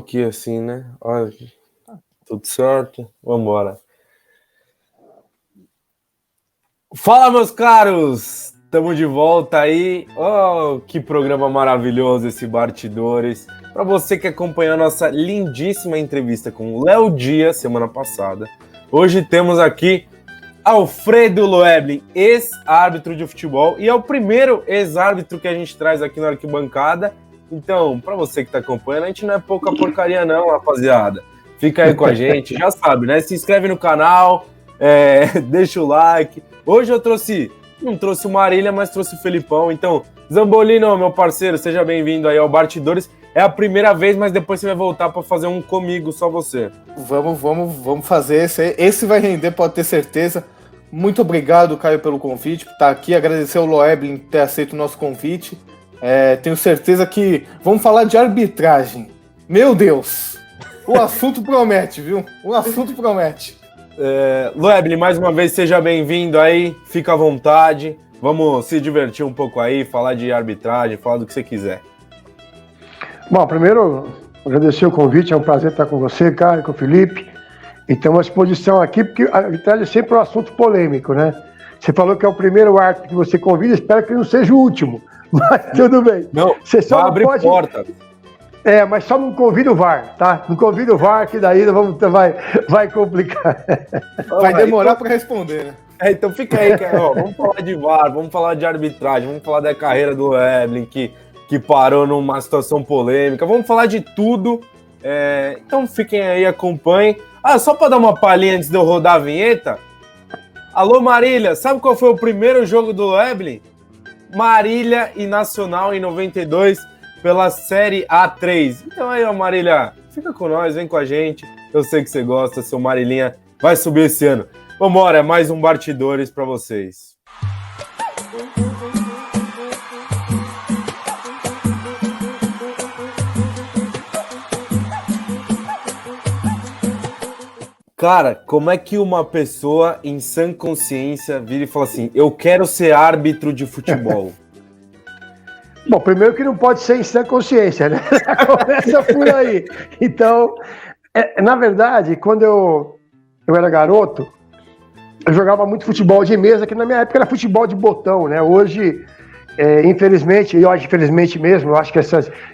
aqui assim, né? Olha, tudo certo? Vambora. Fala, meus caros! Estamos de volta aí. Oh, que programa maravilhoso esse Bastidores. Para você que acompanhou a nossa lindíssima entrevista com o Léo Dias semana passada, hoje temos aqui Alfredo Loeblin, ex-árbitro de futebol, e é o primeiro ex-árbitro que a gente traz aqui na arquibancada. Então, para você que está acompanhando, a gente não é pouca porcaria não, rapaziada. Fica aí com a gente, já sabe, né? Se inscreve no canal, deixa o like. Hoje eu não trouxe o Marília, mas trouxe o Felipão. Então, Zambolino, meu parceiro, seja bem-vindo aí ao Bastidores. É a primeira vez, mas depois você vai voltar para fazer um comigo, só você. Vamos fazer esse vai render, pode ter certeza. Muito obrigado, Caio, pelo convite, por estar aqui. Agradecer ao Loeblin ter aceito o nosso convite. Tenho certeza que vamos falar de arbitragem. Meu Deus! O assunto promete, viu? O assunto promete. Loeblin, mais uma vez, seja bem-vindo aí. Fica à vontade. Vamos se divertir um pouco aí, falar de arbitragem, falar do que você quiser. Bom, primeiro, agradecer o convite. É um prazer estar com você, Caio, com o Felipe. E estamos à disposição aqui, porque a arbitragem é sempre um assunto polêmico, né? Você falou que é o primeiro árbitro que você convida, espero que não seja o último. Mas tudo bem. Não, você só vai abrir porta. Mas só não convida o VAR, tá? Não convida o VAR, que daí vai complicar. Vai demorar para responder, né? Então fica aí, vamos falar de VAR, vamos falar de arbitragem, vamos falar da carreira do Loeblin, que parou numa situação polêmica, vamos falar de tudo. Então fiquem aí, acompanhem. Só para dar uma palhinha antes de eu rodar a vinheta. Alô, Marília, sabe qual foi o primeiro jogo do Loeblin? Marília e Nacional em 92 pela Série A3. Então aí, ó, Marília, fica com nós, vem com a gente. Eu sei que você gosta, seu Marilinha vai subir esse ano. Vambora, mais um Bastidores para vocês. Cara, como é que uma pessoa em sã consciência vira e fala assim, eu quero ser árbitro de futebol? Bom, primeiro que não pode ser em sã consciência, né? Começa por aí. Então, na verdade, quando eu era garoto, eu jogava muito futebol de mesa, que na minha época era futebol de botão, né? Hoje, infelizmente, eu acho infelizmente mesmo, eu acho que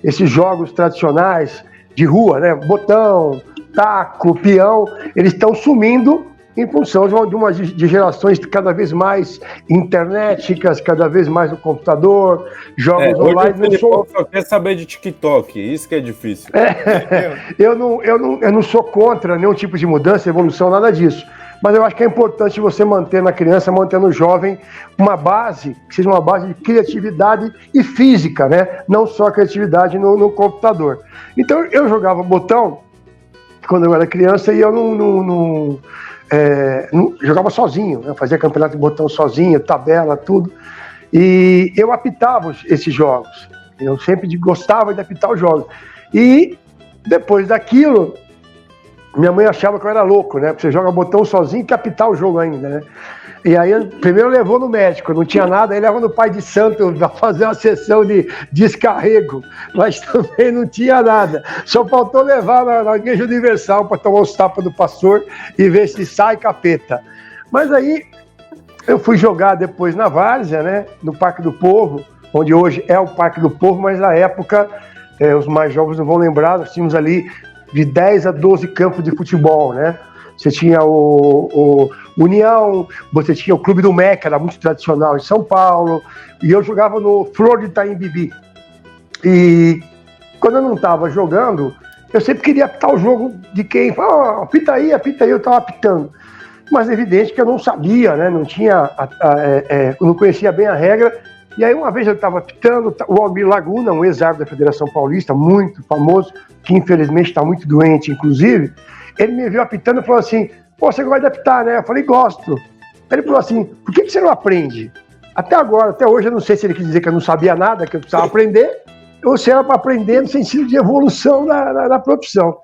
esses jogos tradicionais de rua, né? Botão, taco, peão, eles estão sumindo em função de gerações cada vez mais internéticas, cada vez mais no computador, jogos online. Só quer saber de TikTok, isso que é difícil. Eu não sou contra nenhum tipo de mudança, evolução, nada disso. Mas eu acho que é importante você manter na criança, manter no jovem, uma base, que seja uma base de criatividade e física, né? Não só criatividade no computador. Então eu jogava botão quando eu era criança e eu não jogava sozinho, né? Fazia campeonato de botão sozinho, tabela, tudo. E eu apitava esses jogos. Eu sempre gostava de apitar os jogos. E depois daquilo, minha mãe achava que eu era louco, né? Porque você joga botão sozinho e apitar o jogo ainda, né? E aí, primeiro levou no médico, não tinha nada, aí levou no pai de santo para fazer uma sessão de descarrego, mas também não tinha nada. Só faltou levar na Igreja Universal para tomar os tapas do pastor e ver se sai capeta. Mas aí, eu fui jogar depois na Várzea, né? No Parque do Povo, onde hoje é o Parque do Povo, mas na época, os mais jovens não vão lembrar, nós tínhamos ali de 10 a 12 campos de futebol, né? Você tinha o União, você tinha o Clube do Meca, era muito tradicional em São Paulo, e eu jogava no Flor de Itaim Bibi. E quando eu não estava jogando, eu sempre queria apitar o jogo de quem falava, apita aí, eu estava apitando. Mas é evidente que eu não sabia, né? Não tinha, eu não conhecia bem a regra. E aí uma vez eu estava apitando, o Almir Laguna, um ex-árbitro da Federação Paulista, muito famoso, que infelizmente está muito doente, inclusive, ele me viu apitando e falou assim, pô, você gosta de apitar, né? Eu falei, gosto. Ele falou assim, por que você não aprende? Até agora, até hoje, eu não sei se ele quis dizer que eu não sabia nada, que eu precisava aprender, ou se era para aprender no sentido de evolução da profissão.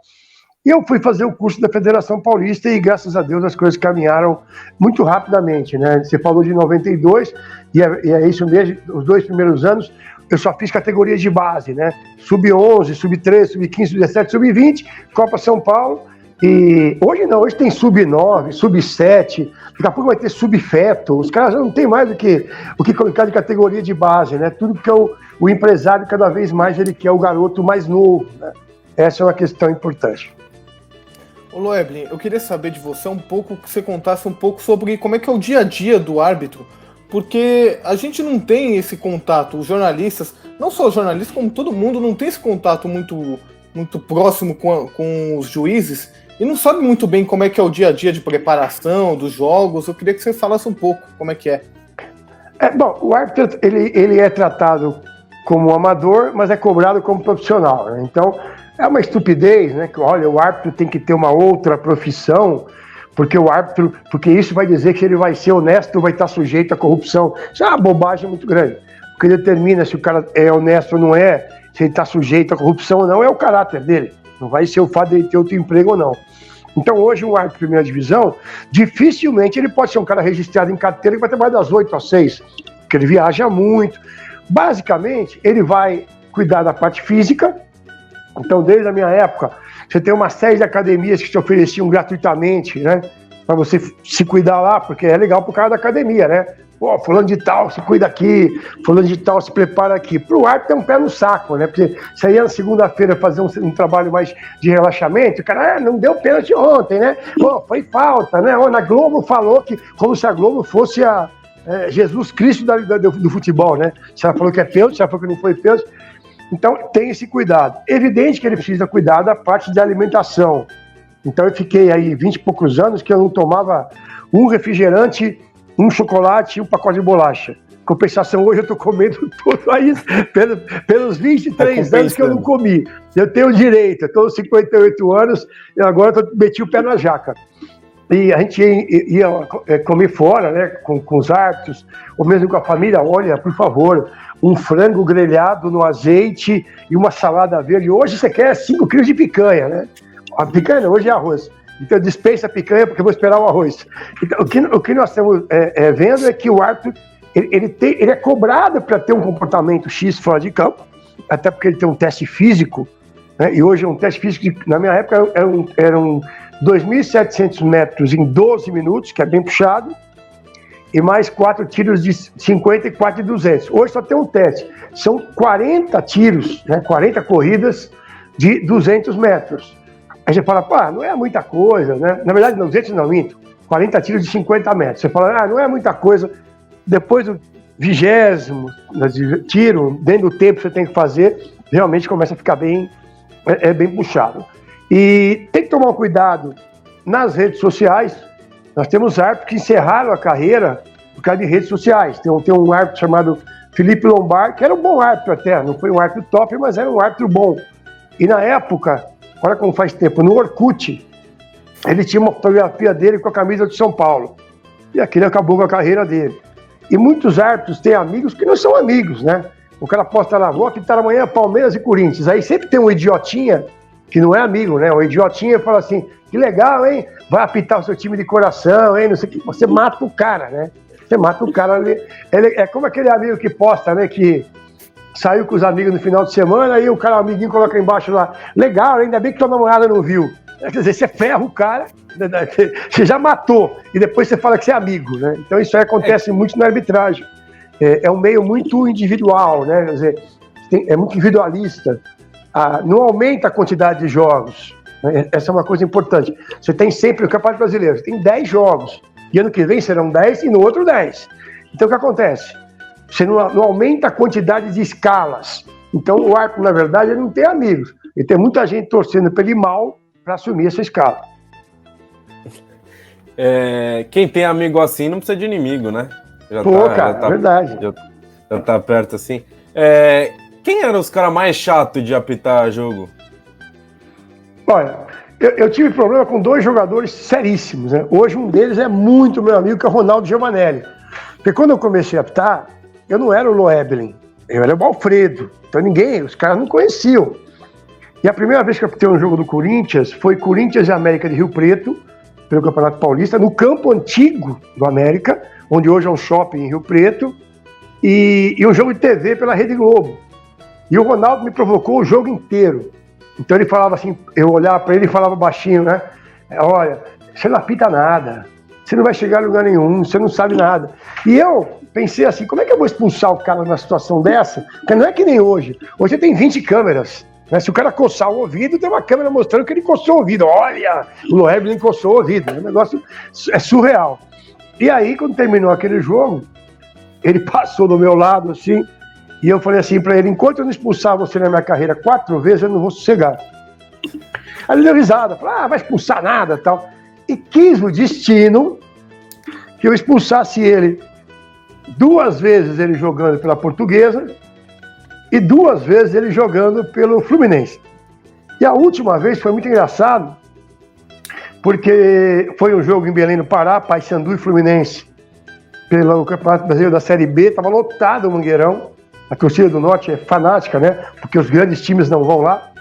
E eu fui fazer o curso da Federação Paulista e, graças a Deus, as coisas caminharam muito rapidamente, né? Você falou de 92, e é isso mesmo, os 2 primeiros anos, eu só fiz categorias de base, né? Sub-11, Sub-13, Sub-15, Sub-17, Sub-20, Copa São Paulo. E hoje não, hoje tem Sub-9, Sub-7, daqui a pouco vai ter Sub-feto. Os caras já não tem mais o que colocar de categoria de base, né? Tudo que o empresário, cada vez mais, ele quer o garoto mais novo, né? Essa é uma questão importante. Ô Loeblin, eu queria saber de você que você contasse um pouco sobre como é que é o dia a dia do árbitro, porque a gente não tem esse contato, os jornalistas, não só os jornalistas, como todo mundo, não tem esse contato muito próximo com os juízes e não sabe muito bem como é que é o dia a dia de preparação dos jogos. Eu queria que você falasse um pouco como é que é. Bom, o árbitro ele é tratado como amador, mas é cobrado como profissional, né? Então, é uma estupidez, né? Que, olha, o árbitro tem que ter uma outra profissão, porque isso vai dizer que ele vai ser honesto ou vai estar sujeito à corrupção. Isso é uma bobagem muito grande. O que determina se o cara é honesto ou não é, se ele está sujeito à corrupção ou não, é o caráter dele. Não vai ser o fato de ele ter outro emprego ou não. Então, hoje, um árbitro de primeira divisão, dificilmente ele pode ser um cara registrado em carteira que vai trabalhar das 8 às 6, porque ele viaja muito. Basicamente, ele vai cuidar da parte física. Então, desde a minha época, você tem uma série de academias que te ofereciam gratuitamente, né? Para você se cuidar lá, porque é legal pro cara da academia, né? Pô, fulano de tal se cuida aqui, fulano de tal se prepara aqui. Pro árbitro tem um pé no saco, né? Porque você ia na segunda-feira fazer um trabalho mais de relaxamento, o cara, não deu pênalti ontem, né? Pô, foi falta, né? Na Globo falou que, como se a Globo fosse Jesus Cristo do futebol, né? Se ela falou que é pênalti, se ela falou que não foi pênalti. Então, tem esse cuidado. Evidente que ele precisa cuidar da parte de alimentação. Então, eu fiquei aí 20 e poucos anos que eu não tomava um refrigerante, um chocolate e um pacote de bolacha. Compensação, hoje eu estou comendo tudo aí pelos 23 anos que eu não comi. Eu tenho direito, eu estou com 58 anos e agora eu meti o pé na jaca. E a gente ia comer fora, né, com os árbitros, ou mesmo com a família. Olha, por favor, um frango grelhado no azeite e uma salada verde. Hoje você quer 5 quilos de picanha, né? A picanha não, hoje é arroz. Então dispensa a picanha porque eu vou esperar o arroz. Então, o que nós estamos vendo é que o árbitro ele é cobrado para ter um comportamento X fora de campo, até porque ele tem um teste físico, né? E hoje é um teste físico, na minha época eram 2.700 metros em 12 minutos, que é bem puxado, e mais 4 tiros de 50 e 4 de 200. Hoje só tem um teste. São 40 tiros, né, 40 corridas de 200 metros. Aí você fala, pá, não é muita coisa, né? Na verdade, 200 não, minto. 40 tiros de 50 metros. Você fala, não é muita coisa. Depois do 20º tiro, dentro do tempo que você tem que fazer, realmente começa a ficar bem puxado. E tem que tomar cuidado nas redes sociais. Nós temos árbitros que encerraram a carreira por causa de redes sociais. Tem um árbitro chamado Felipe Lombard, que era um bom árbitro até, não foi um árbitro top, mas era um árbitro bom. E na época, olha como faz tempo, no Orkut, ele tinha uma fotografia dele com a camisa de São Paulo. E aquilo acabou com a carreira dele. E muitos árbitros têm amigos que não são amigos, né? O cara posta lá, vou apitar amanhã Palmeiras e Corinthians. Aí sempre tem um idiotinha que não é amigo, né? O idiotinha fala assim, que legal, hein? Vai apitar o seu time de coração, hein? Não sei o que. Você mata o cara, né? Você mata o cara ali. É como aquele amigo que posta, né? Que saiu com os amigos no final de semana, aí o amiguinho coloca embaixo lá, legal, ainda bem que tua namorada não viu. Quer dizer, você ferra o cara, você já matou, e depois você fala que você é amigo, né? Então isso aí acontece muito na arbitragem. É um meio muito individual, né? Quer dizer, é muito individualista. Não aumenta a quantidade de jogos. Né? Essa é uma coisa importante. Você tem sempre o Campeonato Brasileiro, você tem 10 jogos, e ano que vem serão 10 e no outro 10. Então o que acontece? Você não aumenta a quantidade de escalas. Então o árbitro, na verdade, ele não tem amigos. Ele tem muita gente torcendo para ele mal para assumir essa escala. Quem tem amigo assim não precisa de inimigo, né? Cara, verdade. Já tá perto assim. Quem eram os caras mais chatos de apitar jogo? Olha, eu tive problema com 2 jogadores seríssimos, né? Hoje um deles é muito meu amigo, que é o Ronaldo Giovanelli. Porque quando eu comecei a apitar, eu não era o Loeblin, eu era o Alfredo. Então os caras não conheciam. E a primeira vez que eu apitei um jogo do Corinthians foi Corinthians e América de Rio Preto, pelo Campeonato Paulista, no campo antigo do América, onde hoje é um shopping em Rio Preto, e um jogo de TV pela Rede Globo. E o Ronaldo me provocou o jogo inteiro. Então ele falava assim, eu olhava para ele e falava baixinho, né? Olha, você não apita nada, você não vai chegar a lugar nenhum, você não sabe nada. E eu pensei assim, como é que eu vou expulsar o cara numa situação dessa? Porque não é que nem hoje. Hoje tem 20 câmeras. Né? Se o cara coçar o ouvido, tem uma câmera mostrando que ele coçou o ouvido. Olha, o Loeblin coçou o ouvido. O negócio é surreal. E aí, quando terminou aquele jogo, ele passou do meu lado assim, e eu falei assim para ele, enquanto eu não expulsar você na minha carreira 4 vezes, eu não vou sossegar. Aí ele deu risada, falou, vai expulsar nada, tal. E quis o destino que eu expulsasse ele 2 vezes ele jogando pela Portuguesa e 2 vezes ele jogando pelo Fluminense. E a última vez foi muito engraçado, porque foi um jogo em Belém do Pará, Paysandu e Fluminense, pelo Campeonato Brasileiro da Série B, estava lotado o Mangueirão. A torcida do Norte é fanática, né? Porque os grandes times não vão lá.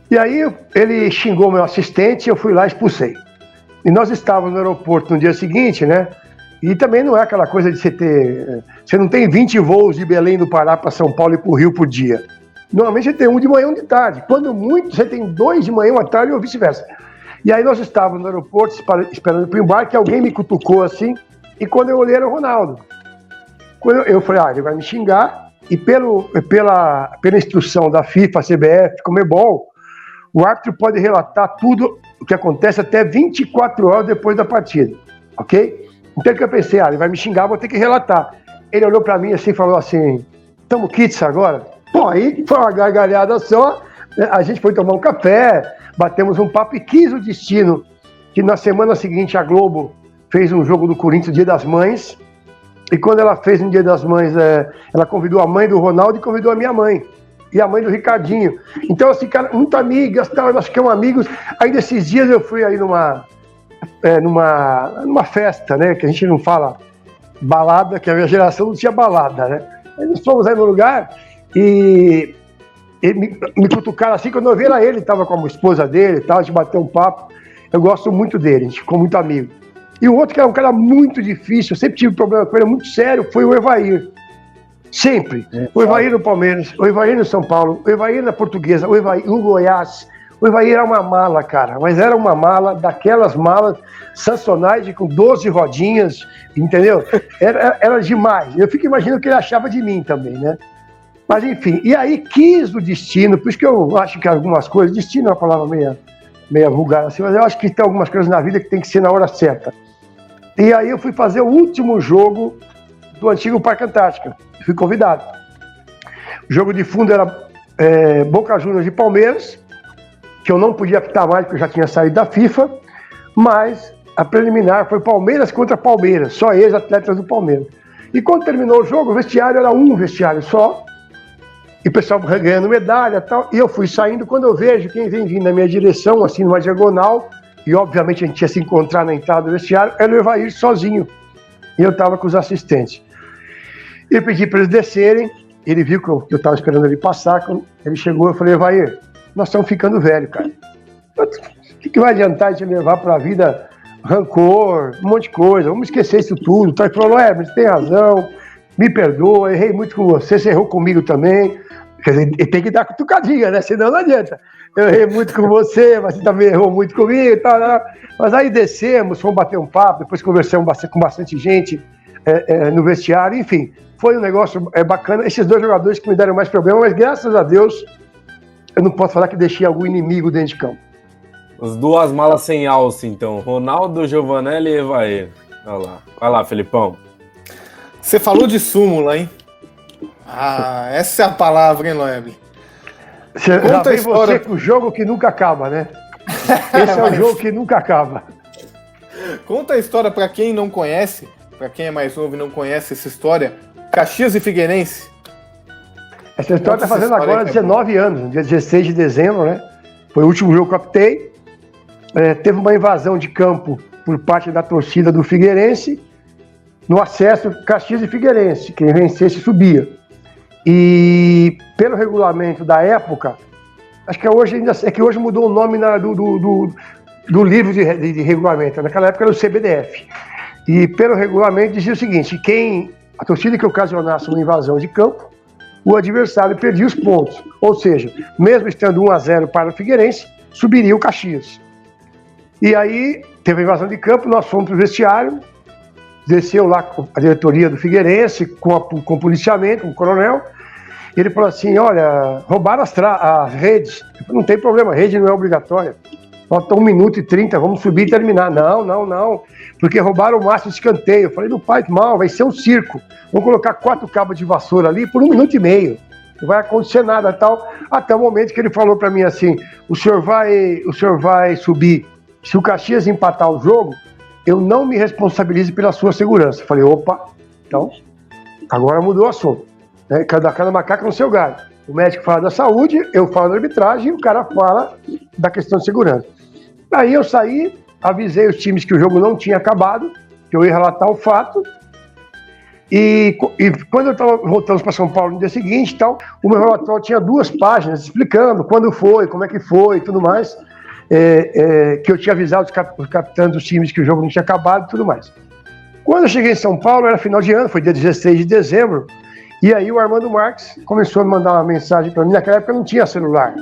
E aí ele xingou meu assistente e eu fui lá e expulsei. E nós estávamos no aeroporto no dia seguinte, né? E também não é aquela coisa de você ter... Você não tem 20 voos de Belém do Pará para São Paulo e para o Rio por dia. Normalmente você tem um de manhã e um de tarde. Quando muito, você tem 2 de manhã, 1 à tarde ou vice-versa. E aí nós estávamos no aeroporto esperando para o embarque, alguém me cutucou assim, e quando eu olhei era o Ronaldo. Quando eu falei, ele vai me xingar, e pela instrução da FIFA, CBF, Conmebol, o árbitro pode relatar tudo o que acontece até 24 horas depois da partida, ok? Então que eu pensei, ele vai me xingar, vou ter que relatar. Ele olhou pra mim assim e falou assim, tamo kits agora? Pô, aí foi uma gargalhada só, a gente foi tomar um café, batemos um papo e quis o destino que na semana seguinte a Globo fez um jogo do Corinthians, Dia das Mães, e quando ela fez no Dia das Mães, ela convidou a mãe do Ronaldo e convidou a minha mãe. E a mãe do Ricardinho. Então, assim, cara, muito amigas, tal, nós ficamos amigos. Aí, nesses dias, eu fui aí numa festa, né? Que a gente não fala balada, que a minha geração não tinha balada, né? Aí nós fomos aí no lugar e me cutucaram assim, quando eu vi era ele, estava com a esposa dele e tal, a gente bateu um papo. Eu gosto muito dele, a gente ficou muito amigo. E o outro que era um cara muito difícil, eu sempre tive problema com ele, muito sério, foi o Evair. Sempre. O Evair no Palmeiras, o Evair no São Paulo, o Evair na Portuguesa, o Evair no Goiás. O Evair era uma mala, cara, mas era uma mala daquelas malas Samsonite com 12 rodinhas, entendeu? Era demais. Eu fico imaginando o que ele achava de mim também, né? Mas enfim, e aí quis o destino, por isso que eu acho que algumas coisas, destino é uma palavra meia vulgar assim, mas eu acho que tem algumas coisas na vida que tem que ser na hora certa. E aí eu fui fazer o último jogo do antigo Parque Antártica. Fui convidado. O jogo de fundo era Boca Juniors de Palmeiras, que eu não podia apitar mais porque eu já tinha saído da FIFA, mas a preliminar foi Palmeiras contra Palmeiras, só ex-atletas do Palmeiras. E quando terminou o jogo, o vestiário era um vestiário só, e o pessoal ganhando medalha e tal, e eu fui saindo, quando eu vejo quem vem vindo na minha direção, assim, numa diagonal, e obviamente a gente ia se encontrar na entrada do vestiário, era o Evair sozinho, e eu estava com os assistentes. Eu pedi para eles descerem, ele viu que eu estava esperando ele passar, quando ele chegou, eu falei, Evair, nós estamos ficando velho, cara. O que vai adiantar a gente levar para a vida rancor, um monte de coisa, vamos esquecer isso tudo. Então ele falou, você tem razão, me perdoa, errei muito com você errou comigo também. Quer dizer, ele tem que dar cutucadinha, né? Senão não adianta. Eu errei muito com você, mas você também errou muito comigo e tal. Mas aí descemos, fomos bater um papo, depois conversamos com bastante gente no vestiário, enfim. Foi um negócio bacana. Esses 2 jogadores que me deram mais problema, mas graças a Deus, eu não posso falar que deixei algum inimigo dentro de campo. As 2 malas sem alça, então. Ronaldo, Giovanelli e Evair. Olha lá. Vai lá, Felipão. Você falou de súmula, hein? Essa é a palavra, hein, Loeblin? Já vem você com o jogo que nunca acaba, né? Esse é o jogo que nunca acaba. Conta a história para quem não conhece, para quem é mais novo e não conhece essa história. Caxias e Figueirense. Essa história está fazendo agora 19 anos, no dia 16 de dezembro, né? Foi o último jogo que eu apitei. Teve uma invasão de campo por parte da torcida do Figueirense, no acesso Caxias e Figueirense, quem vencesse subia. E pelo regulamento da época, Acho que hoje ainda é que hoje mudou o nome do livro de regulamento. Naquela época era o CBDF. E pelo regulamento dizia o seguinte: a torcida que ocasionasse uma invasão de campo, o adversário perdia os pontos. Ou seja, mesmo estando 1-0 para o Figueirense, subiria o Caxias. E aí teve a invasão de campo, nós fomos para o vestiário, desceu lá a diretoria do Figueirense, com o policiamento, com o coronel. Ele falou assim: olha, roubaram as redes. Eu falei, não tem problema, a rede não é obrigatória. Falta 1 minuto e 30, vamos subir e terminar. Não, porque roubaram o máximo de escanteio. Eu falei, não faz mal, vai ser um circo. Vamos colocar 4 cabos de vassoura ali por 1 minuto e meio. Não vai acontecer nada, tal. Até o momento que ele falou para mim assim: o senhor vai subir. Se o Caxias empatar o jogo, eu não me responsabilizo pela sua segurança. Eu falei, opa, então, agora mudou o assunto. Né? Cada macaco no seu galho. O médico fala da saúde, eu falo da arbitragem e o cara fala da questão de segurança. Aí eu saí, avisei os times que o jogo não tinha acabado, que eu ia relatar o fato. E quando eu estava voltando para São Paulo no dia seguinte, tal, o meu relatório tinha 2 páginas explicando quando foi, como é que foi e tudo mais. Que eu tinha avisado os capitães dos times que o jogo não tinha acabado e tudo mais. Quando eu cheguei em São Paulo, era final de ano, foi dia 16 de dezembro, e aí o Armando Marques começou a me mandar uma mensagem para mim. Naquela época eu não tinha celular.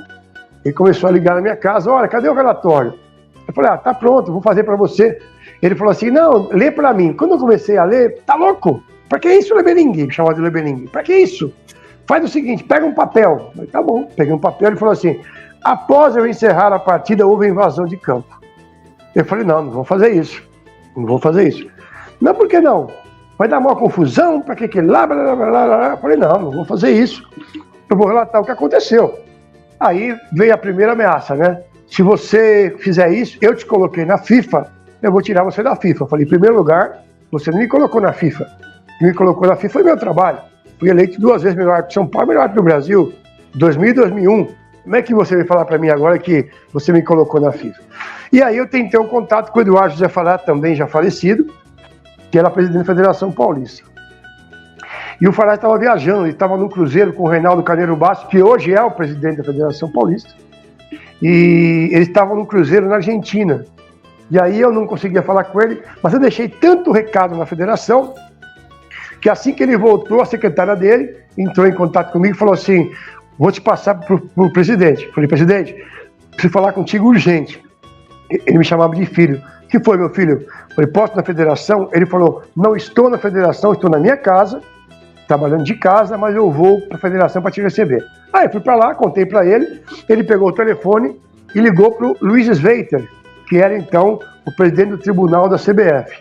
Ele começou a ligar na minha casa: olha, cadê o relatório? Eu falei, tá pronto, vou fazer para você. Ele falou assim: não, lê para mim. Quando eu comecei a ler, tá louco? Pra que isso, Lebelingue? Me chamava de Lebelingue. Pra que isso? Faz o seguinte, pega um papel. Eu falei, tá bom, peguei um papel. Ele falou assim: após eu encerrar a partida, houve invasão de campo. Eu falei, não vou fazer isso. Não vou fazer isso. Não, por que não? Vai dar uma confusão, pra que lá, blá, blá, blá, blá. Eu falei, não vou fazer isso. Eu vou relatar o que aconteceu. Aí veio a primeira ameaça, né? Se você fizer isso, eu te coloquei na FIFA, eu vou tirar você da FIFA. Eu falei, em primeiro lugar, você não me colocou na FIFA. Quem me colocou na FIFA foi meu trabalho. Fui eleito 2 vezes melhor árbitro de São Paulo, melhor árbitro do Brasil, 2000 e 2001. Como é que você vai falar para mim agora que você me colocou na FIFA? E aí eu tentei um contato com o Eduardo José Fará, também já falecido, que era presidente da Federação Paulista. E o Fará estava viajando, ele estava no cruzeiro com o Reinaldo Carneiro Bastos, que hoje é o presidente da Federação Paulista. E eles estavam no cruzeiro na Argentina. E aí eu não conseguia falar com ele, mas eu deixei tanto recado na federação, que assim que ele voltou, a secretária dele entrou em contato comigo e falou assim: vou te passar pro presidente. Eu falei, presidente, preciso falar contigo urgente. Ele me chamava de filho. O que foi, meu filho? Eu falei, posso ir na federação? Ele falou, não estou na federação, estou na minha casa, trabalhando de casa, mas eu vou para a federação para te receber. Aí eu fui para lá, contei para ele pegou o telefone e ligou para o Luiz Sveiter, que era então o presidente do tribunal da CBF.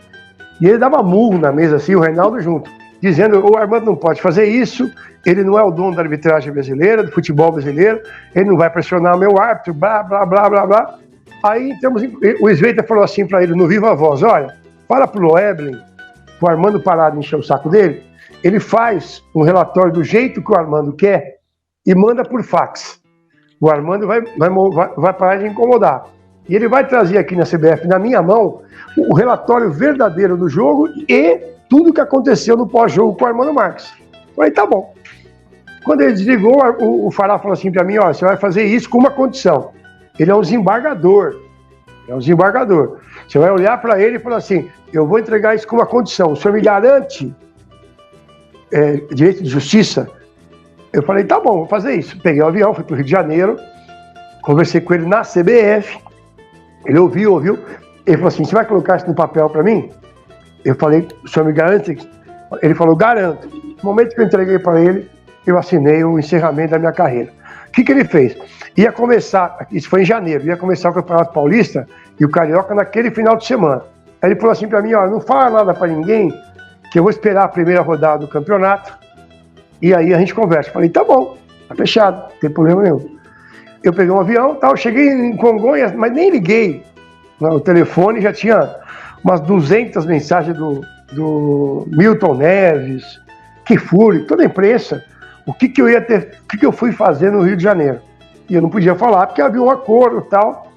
E ele dava murro na mesa assim, o Reinaldo junto, dizendo, o Armando não pode fazer isso, ele não é o dono da arbitragem brasileira, do futebol brasileiro, ele não vai pressionar o meu árbitro, blá, blá, blá, blá, blá. Aí o Sveiter falou assim para ele, no viva voz, olha, fala pro Loeblin, o Armando parar de encher o saco dele, ele faz um relatório do jeito que o Armando quer e manda por fax. O Armando vai parar de incomodar. E ele vai trazer aqui na CBF, na minha mão, o relatório verdadeiro do jogo e tudo que aconteceu no pós-jogo com o Armando Marques. Eu falei, tá bom. Quando ele desligou, o Fará falou assim para mim, ó, você vai fazer isso com uma condição. Ele é um desembargador. Você vai olhar para ele e falar assim, eu vou entregar isso com uma condição. O senhor me garante direito de justiça? Eu falei, tá bom, vou fazer isso. Peguei o avião, fui para o Rio de Janeiro, conversei com ele na CBF, ele ouviu, ele falou assim, você vai colocar isso no papel para mim? Eu falei, o senhor me garante? Ele falou, garanto. No momento que eu entreguei para ele, eu assinei o encerramento da minha carreira. O que ele fez? Ia começar, isso foi em janeiro, ia começar o Campeonato Paulista e o Carioca naquele final de semana. Aí ele falou assim para mim, ó, não fala nada para ninguém, que eu vou esperar a primeira rodada do campeonato, e aí a gente conversa. Falei, tá bom, tá fechado, não tem problema nenhum. Eu peguei um avião, tal, cheguei em Congonhas, mas nem liguei no telefone, já tinha umas 200 mensagens do Milton Neves, Kifuri, toda a imprensa, o que eu fui fazer no Rio de Janeiro. E eu não podia falar, porque havia um acordo e tal.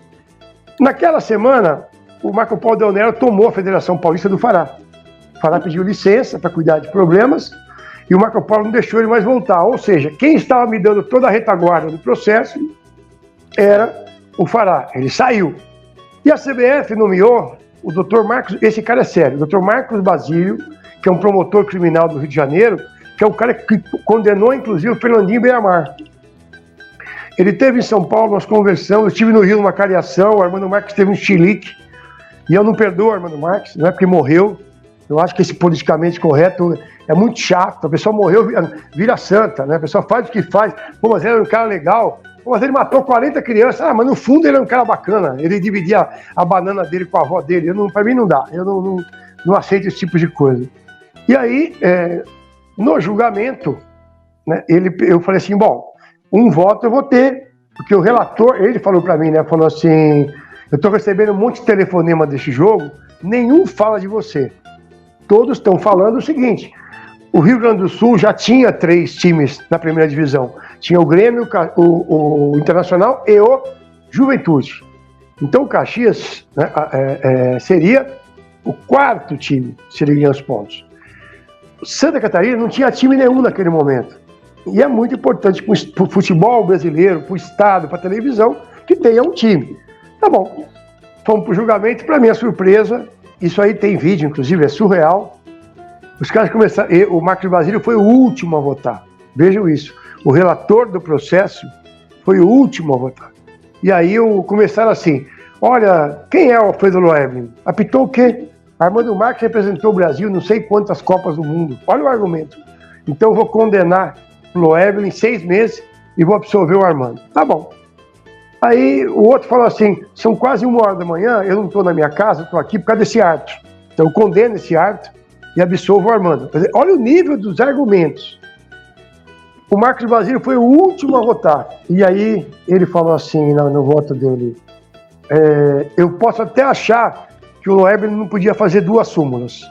Naquela semana, o Marco Paulo Del Nero tomou a Federação Paulista do Fará. O Fará pediu licença para cuidar de problemas, e o Marco Paulo não deixou ele mais voltar. Ou seja, quem estava me dando toda a retaguarda do processo era o Fará. Ele saiu. E a CBF nomeou o Dr. Marcos, esse cara é sério, o Dr. Marcos Basílio, que é um promotor criminal do Rio de Janeiro, que é o cara que condenou, inclusive, o Fernandinho Beiramar. Ele esteve em São Paulo, nós conversamos, eu estive no Rio numa cariação, o Armando Marques teve um chilique, e eu não perdoo o Armando Marques, não é porque morreu, eu acho que esse politicamente correto é muito chato, a pessoa morreu, vira santa, né? A pessoa faz o que faz, pô, mas ele era um cara legal, pô, mas ele matou 40 crianças, mas no fundo ele era um cara bacana, ele dividia a banana dele com a avó dele, pra mim não dá, eu não aceito esse tipo de coisa. E aí, no julgamento, né, eu falei assim, bom, um voto eu vou ter, porque o relator, ele falou pra mim, né, falou assim, eu tô recebendo um monte de telefonema desse jogo, nenhum fala de você. Todos estão falando o seguinte, o Rio Grande do Sul já tinha 3 times na primeira divisão. Tinha o Grêmio, o Internacional e o Juventude. Então o Caxias, né, seria o 4º time, se ele ganhar os pontos. Santa Catarina não tinha time nenhum naquele momento. E é muito importante para o futebol brasileiro, para o estado, para a televisão, que tenha um time. Tá bom, fomos para o julgamento, para minha surpresa, isso aí tem vídeo, inclusive, é surreal. Os caras começaram, o Marcos Basílio foi o último a votar. Vejam isso. O relator do processo foi o último a votar. E aí começaram assim, olha, quem é o Alfredo Loeblin? Apitou o quê? Armando Marques representou o Brasil em não sei quantas Copas do Mundo. Olha o argumento. Então eu vou condenar o Loeblin em 6 meses e vou absolver o Armando. Tá bom. Aí o outro falou assim, são quase 1h da manhã, eu não estou na minha casa, estou aqui por causa desse árbitro. Então eu condeno esse árbitro e absolvo o Armando. Olha o nível dos argumentos. O Marcos Basílio foi o último a votar. E aí ele falou assim no voto dele, eu posso até achar que o Loeblin não podia fazer 2 súmulas.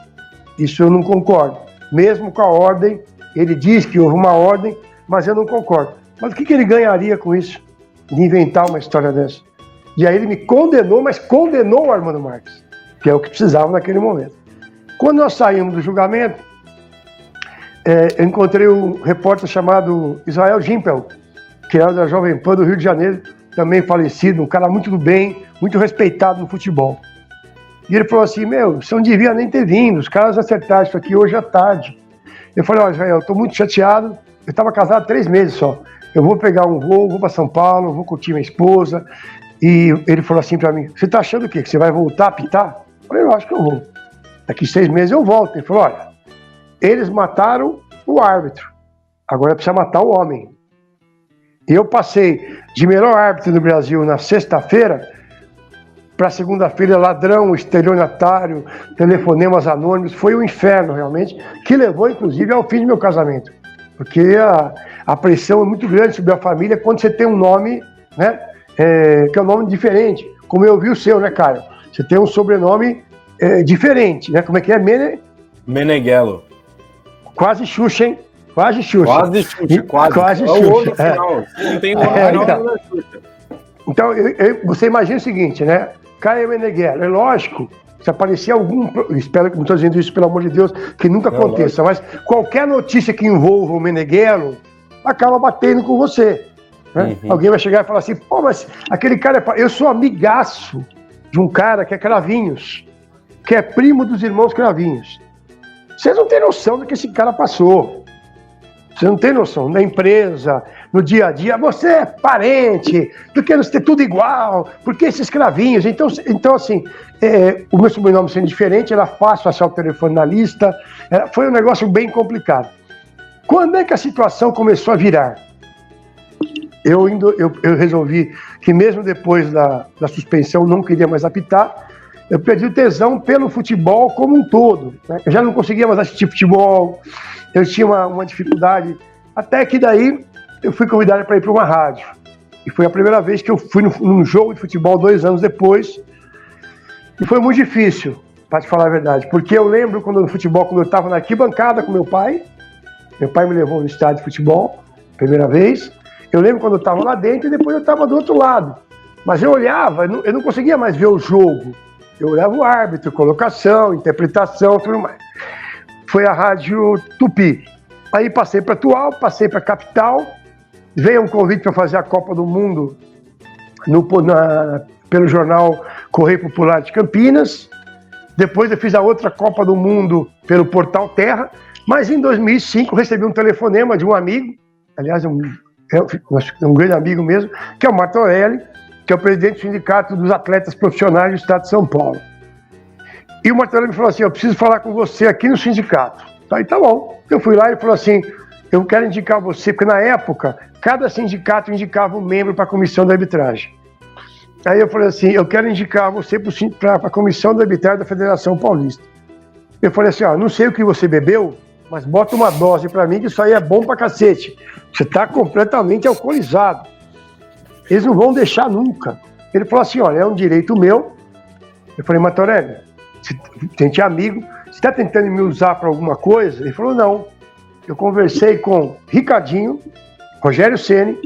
Isso eu não concordo. Mesmo com a ordem, ele diz que houve uma ordem, mas eu não concordo. Mas o que ele ganharia com isso? De inventar uma história dessa. E aí ele me condenou, mas condenou o Armando Marques, que é o que precisava naquele momento. Quando nós saímos do julgamento, eu encontrei um repórter chamado Israel Gimpel, que era da Jovem Pan do Rio de Janeiro, também falecido, um cara muito do bem, muito respeitado no futebol. E ele falou assim, você não devia nem ter vindo, os caras acertaram isso aqui hoje à tarde. Eu falei, Israel, eu estou muito chateado, eu estava casado há 3 meses só. Eu vou pegar um voo, vou para São Paulo, vou curtir minha esposa. E ele falou assim para mim, você está achando o quê? Que você vai voltar a apitar? Eu falei, eu acho que eu vou. Daqui 6 meses eu volto. Ele falou, olha, eles mataram o árbitro, agora precisa matar o homem. E eu passei de melhor árbitro do Brasil na sexta-feira para segunda-feira, ladrão, estelionatário, telefonemas anônimos, foi um inferno realmente, que levou inclusive ao fim do meu casamento. Porque a pressão é muito grande sobre a família quando você tem um nome, né, que é um nome diferente, como eu vi o seu, né, Caio? Você tem um sobrenome diferente, né? Como é que é? Meneghello. Quase Xuxa, hein? Quase Xuxa. Quase Xuxa, quase. Quase é Xuxa. O outro final. Não tem o final da Xuxa. Então, você imagina o seguinte, né? Caio Meneghello, é lógico, se aparecer algum... Espero que não estou dizendo isso, pelo amor de Deus, que nunca aconteça, mas qualquer notícia que envolva o Meneghello acaba batendo com você. Né? Alguém vai chegar e falar assim, pô, mas aquele cara... Eu sou amigaço de um cara que é Cravinhos, que é primo dos irmãos Cravinhos. Vocês não têm noção do que esse cara passou. Você não tem noção, na empresa, no dia a dia, você é parente, porque não ter tudo igual, porque esses cravinhos. Então assim, o meu sobrenome sendo diferente, era fácil achar o telefone na lista, foi um negócio bem complicado. Quando é que a situação começou a virar? Eu resolvi que mesmo depois da suspensão, não queria mais apitar, eu perdi o tesão pelo futebol como um todo. Né? Eu já não conseguia mais assistir futebol, eu tinha uma dificuldade, até que daí eu fui convidado para ir para uma rádio. E foi a primeira vez que eu fui num jogo de futebol 2 anos depois. E foi muito difícil, para te falar a verdade, porque eu lembro quando eu estava na arquibancada com meu pai me levou no estádio de futebol, primeira vez. Eu lembro quando eu estava lá dentro e depois eu estava do outro lado. Mas eu olhava, eu não conseguia mais ver o jogo. Eu olhava o árbitro, colocação, interpretação, tudo mais. Foi a Rádio Tupi. Aí passei para Atual, passei para Capital, veio um convite para fazer a Copa do Mundo pelo jornal Correio Popular de Campinas. Depois eu fiz a outra Copa do Mundo pelo Portal Terra. Mas em 2005 recebi um telefonema de um amigo, aliás, um grande amigo mesmo, que é o Martorelli, que é o presidente do Sindicato dos Atletas Profissionais do Estado de São Paulo. E o Martorelli me falou assim: eu preciso falar com você aqui no sindicato. Aí tá bom. Eu fui lá e ele falou assim: eu quero indicar você, porque na época, cada sindicato indicava um membro para a comissão de arbitragem. Aí eu falei assim: eu quero indicar você para a comissão de arbitragem da Federação Paulista. Eu falei assim: ó, não sei o que você bebeu, mas bota uma dose para mim que isso aí é bom pra cacete. Você tá completamente alcoolizado. Eles não vão deixar nunca. Ele falou assim: olha, é um direito meu. Eu falei: Martorelli, a gente é amigo, você está tentando me usar para alguma coisa? Ele falou: não. Eu conversei com Ricardinho, Rogério Ceni,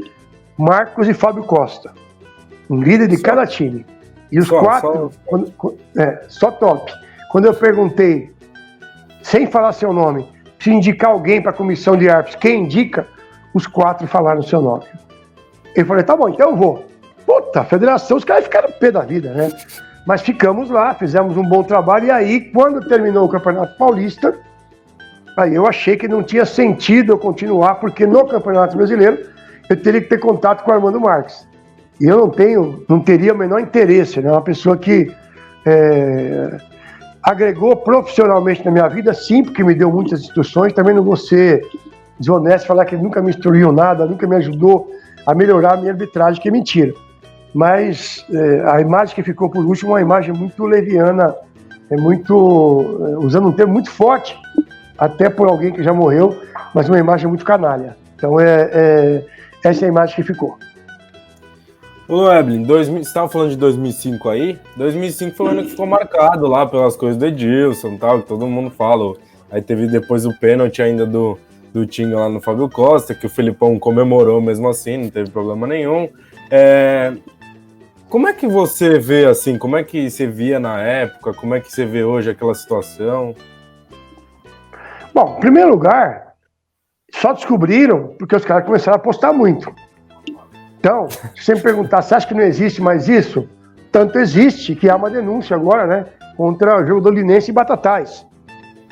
Marcos e Fábio Costa, um líder de cada time. E os quatro, só top. Quando eu perguntei, sem falar seu nome, se indicar alguém para a comissão de árbitros, quem indica? Os quatro falaram seu nome. Eu falei: tá bom, então eu vou. Puta, a federação, os caras ficaram pé da vida, né? Mas ficamos lá, fizemos um bom trabalho, e aí, quando terminou o Campeonato Paulista, aí eu achei que não tinha sentido eu continuar, porque no Campeonato Brasileiro eu teria que ter contato com o Armando Marques. E eu não teria o menor interesse, né? Uma pessoa que agregou profissionalmente na minha vida, sim, porque me deu muitas instruções. Também não vou ser desonesto falar que ele nunca me instruiu nada, nunca me ajudou a melhorar a minha arbitragem, que é mentira. Mas a imagem que ficou por último é uma imagem muito leviana, usando um termo muito forte, até por alguém que já morreu, mas uma imagem muito canalha. Então essa é a imagem que ficou. Ô, Evelyn, você estava falando de 2005 aí? 2005 foi o ano que ficou marcado lá pelas coisas do Edilson e tal, que todo mundo fala. Aí teve depois o pênalti ainda do Tinga lá no Fábio Costa, que o Felipão comemorou mesmo assim, não teve problema nenhum. Como é que você vê, assim, como é que você via na época, como é que você vê hoje aquela situação? Bom, em primeiro lugar, só descobriram porque os caras começaram a postar muito. Então, se você me perguntar, você acha que não existe mais isso? Tanto existe que há uma denúncia agora, né, contra o jogo do Linense e Batatais.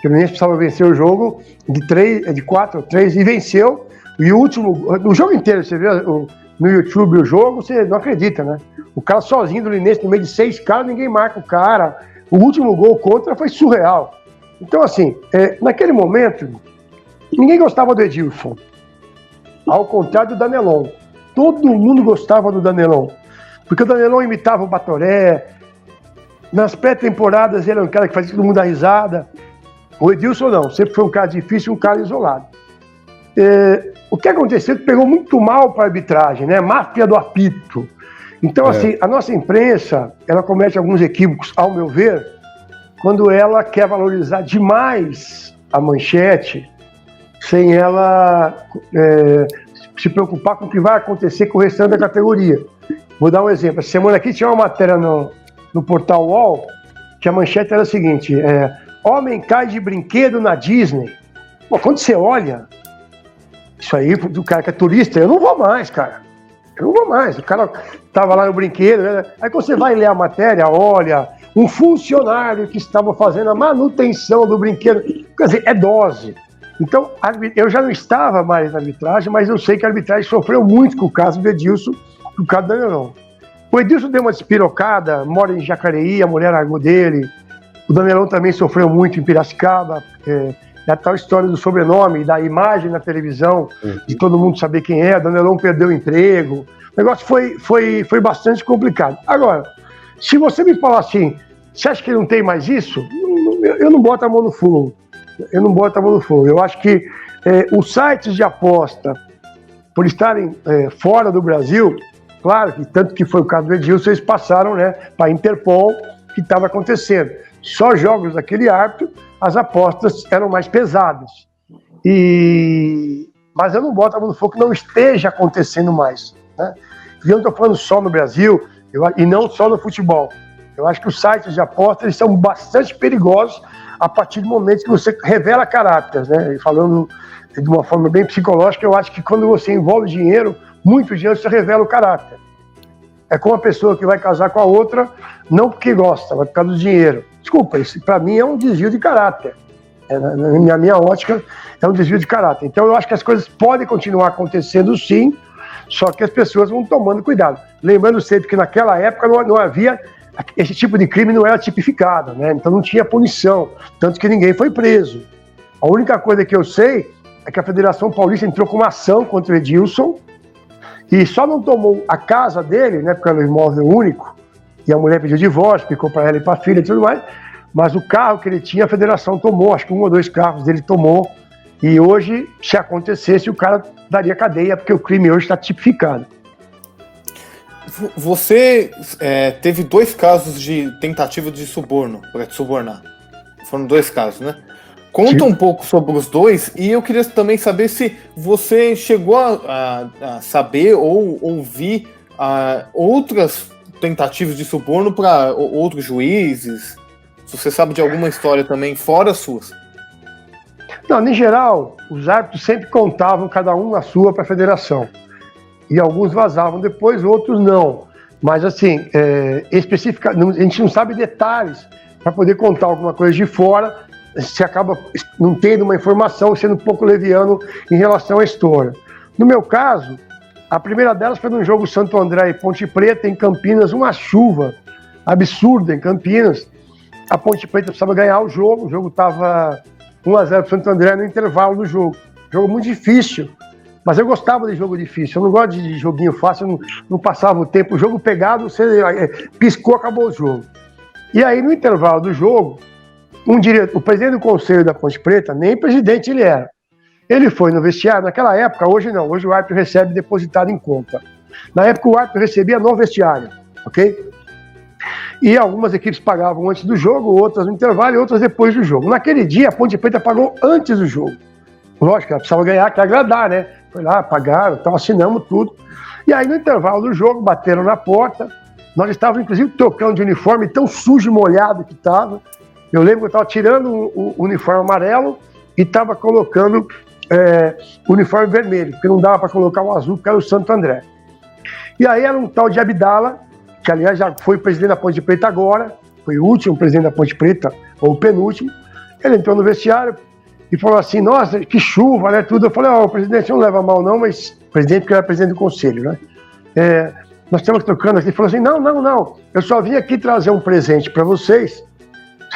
O Linense precisava vencer o jogo de 4-3 e venceu. E o jogo inteiro, você vê no YouTube o jogo, você não acredita, né? O cara sozinho do Linense, no meio de 6 caras, ninguém marca o cara. O último gol contra foi surreal. Então, assim, naquele momento, ninguém gostava do Edilson. Ao contrário do Danelon. Todo mundo gostava do Danelon. Porque o Danelon imitava o Batoré. Nas pré-temporadas, ele era um cara que fazia todo mundo dar risada. O Edilson não, sempre foi um cara difícil, um cara isolado. O que aconteceu? Pegou muito mal para a arbitragem, né? Máfia do apito. Então, assim, a nossa imprensa, ela comete alguns equívocos, ao meu ver, quando ela quer valorizar demais a manchete, sem ela se preocupar com o que vai acontecer com o restante da categoria. Vou dar um exemplo. Essa semana aqui tinha uma matéria no portal UOL, que a manchete era a seguinte: homem cai de brinquedo na Disney. Pô, quando você olha isso aí do cara que é turista, eu não vou mais, cara. Eu não vou mais. O cara tava lá no brinquedo, né? Aí quando você vai ler a matéria, olha, um funcionário que estava fazendo a manutenção do brinquedo. Quer dizer, é dose. Então, eu já não estava mais na arbitragem, mas eu sei que a arbitragem sofreu muito com o caso do Edilson, com o caso do Danelon. O Edilson deu uma despirocada, mora em Jacareí, a mulher largou dele. O Danelon também sofreu muito em Piracicaba. A tal história do sobrenome, da imagem na televisão, de todo mundo saber quem é. O Danelon perdeu o emprego. O negócio foi bastante complicado. Agora, se você me falar assim, você acha que não tem mais isso? Eu não boto a mão no fogo. Eu acho que os sites de aposta, por estarem fora do Brasil, claro que tanto que foi o caso do Edilson, eles passaram, né, para a Interpol o que estava acontecendo. Só jogos daquele árbitro, as apostas eram mais pesadas. Mas eu não boto a mão no fogo que não esteja acontecendo mais, né? E eu não estou falando só no Brasil e não só no futebol. Eu acho que os sites de apostas eles são bastante perigosos a partir do momento que você revela caráter, né? E falando de uma forma bem psicológica, eu acho que quando você envolve dinheiro, muito dinheiro, você revela o caráter. É como a pessoa que vai casar com a outra, não porque gosta, mas por causa do dinheiro. Desculpa, isso para mim é um desvio de caráter. Na minha ótica, é um desvio de caráter. Então eu acho que as coisas podem continuar acontecendo sim, só que as pessoas vão tomando cuidado. Lembrando sempre que naquela época não havia, esse tipo de crime não era tipificado, né? Então não tinha punição, tanto que ninguém foi preso. A única coisa que eu sei é que a Federação Paulista entrou com uma ação contra o Edilson e só não tomou a casa dele, né, porque era um imóvel único, e a mulher pediu divórcio, ficou para ela e para a filha e tudo mais, mas o carro que ele tinha, a Federação tomou, acho que 1 ou 2 carros dele tomou, e hoje, se acontecesse, o cara daria cadeia, porque o crime hoje está tipificado. Você teve 2 casos de tentativa de suborno, para te subornar. Foram 2 casos, né? Conta Sim. um pouco sobre os 2, e eu queria também saber se você chegou a saber ou ouvir outras tentativas de suborno para outros juízes. Se você sabe de alguma história também, fora as suas. Não, em geral, os árbitros sempre contavam cada um a sua para a federação. E alguns vazavam depois, outros não. Mas assim, especificamente, a gente não sabe detalhes para poder contar alguma coisa de fora, se acaba não tendo uma informação, sendo um pouco leviano em relação à história. No meu caso, a primeira delas foi num jogo Santo André e Ponte Preta, em Campinas, uma chuva absurda em Campinas. A Ponte Preta precisava ganhar o jogo estava 1-0 para o Santo André no intervalo do jogo. Jogo muito difícil, mas eu gostava de jogo difícil, eu não gosto de joguinho fácil, eu não passava o tempo, o jogo pegado, você piscou, acabou o jogo. E aí no intervalo do jogo, o presidente do conselho da Ponte Preta, nem presidente ele era, ele foi no vestiário, naquela época, hoje não, hoje o árbitro recebe depositado em conta. Na época o árbitro recebia no vestiário, ok? E algumas equipes pagavam antes do jogo, outras no intervalo e outras depois do jogo. Naquele dia, a Ponte Preta pagou antes do jogo. Lógico, ela precisava ganhar, quer agradar, né? Foi lá, pagaram, então assinamos tudo. E aí, no intervalo do jogo, bateram na porta. Nós estávamos, inclusive, trocando de uniforme, tão sujo e molhado que estava. Eu lembro que eu estava tirando o uniforme amarelo e estava colocando o uniforme vermelho, porque não dava para colocar o azul, que era o Santo André. E aí era um tal de Abdala, que aliás já foi presidente da Ponte Preta agora, foi o último presidente da Ponte Preta, ou o penúltimo. Ele entrou no vestiário e falou assim, nossa, que chuva, né, tudo. Eu falei, presidente, não leva mal não, mas presidente, porque eu era presidente do conselho, né? Nós estamos trocando aqui. Ele falou assim, não, eu só vim aqui trazer um presente para vocês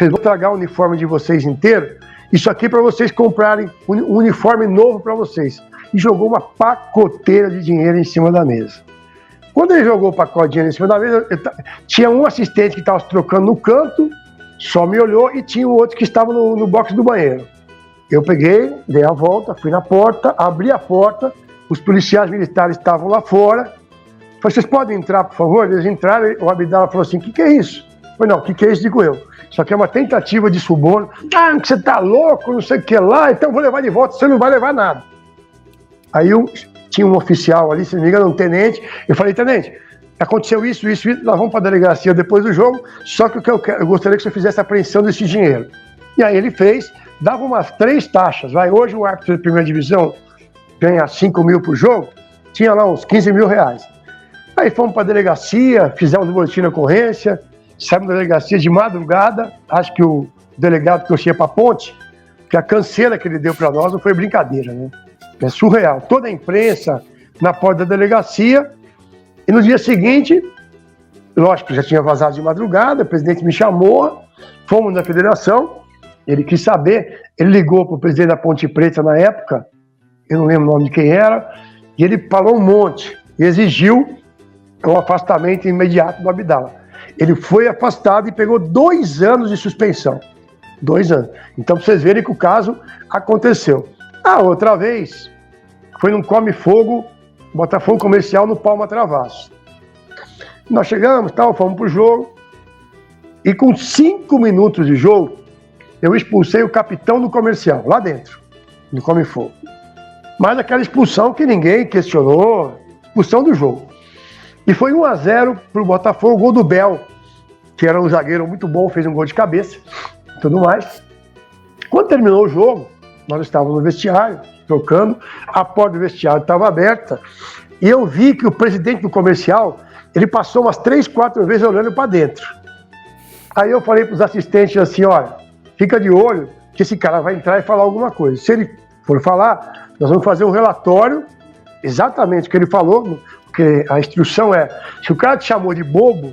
vão tragar o uniforme de vocês inteiro, isso aqui para vocês comprarem um uniforme novo para vocês. E jogou uma pacoteira de dinheiro em cima da mesa. Quando ele jogou o pacote de dinheiro em cima da mesa, tinha um assistente que estava se trocando no canto, só me olhou, e tinha o outro que estava no box do banheiro. Eu peguei, dei a volta, fui na porta, abri a porta, os policiais militares estavam lá fora. Falei, vocês podem entrar, por favor? Eles entraram, o Abdala falou assim, o que é isso? Eu falei, não, o que é isso? Digo eu. Isso aqui é uma tentativa de suborno. Você tá louco, não sei o que lá, então eu vou levar de volta, você não vai levar nada. Aí tinha um oficial ali, se não me engano, um tenente. Eu falei, tenente, aconteceu isso, nós vamos para a delegacia depois do jogo, só que eu gostaria que você fizesse a apreensão desse dinheiro. E aí ele fez, dava umas 3 taxas. Hoje o árbitro de primeira divisão ganha 5 mil por jogo, tinha lá uns 15 mil reais. Aí fomos para a delegacia, fizemos o boletim de ocorrência, saímos da delegacia de madrugada, acho que o delegado trouxe para a ponte, que a canseira que ele deu para nós não foi brincadeira, né? É surreal. Toda a imprensa na porta da delegacia, e no dia seguinte, lógico, já tinha vazado de madrugada, o presidente me chamou, fomos na federação, ele quis saber, ele ligou para o presidente da Ponte Preta na época, eu não lembro o nome de quem era, e ele falou um monte, e exigiu o afastamento imediato do Abdala. Ele foi afastado e pegou 2 anos de suspensão. 2 anos. Então, para vocês verem que o caso aconteceu. A outra vez, foi num Come-Fogo, Botafogo Comercial, no Palma Travasso. Nós chegamos, fomos pro jogo, e com 5 minutos de jogo, eu expulsei o capitão do comercial, lá dentro, no Come-Fogo. Mas aquela expulsão que ninguém questionou, expulsão do jogo. E foi 1-0 pro Botafogo, gol do Bel, que era um zagueiro muito bom, fez um gol de cabeça, e tudo mais. Quando terminou o jogo, nós estávamos no vestiário, trocando, a porta do vestiário estava aberta, e eu vi que o presidente do comercial Ele passou umas 3, 4 vezes olhando para dentro. Aí eu falei para os assistentes assim, olha, fica de olho que esse cara vai entrar e falar alguma coisa. Se ele for falar, nós vamos fazer um relatório, exatamente o que ele falou, porque a instrução é, se o cara te chamou de bobo,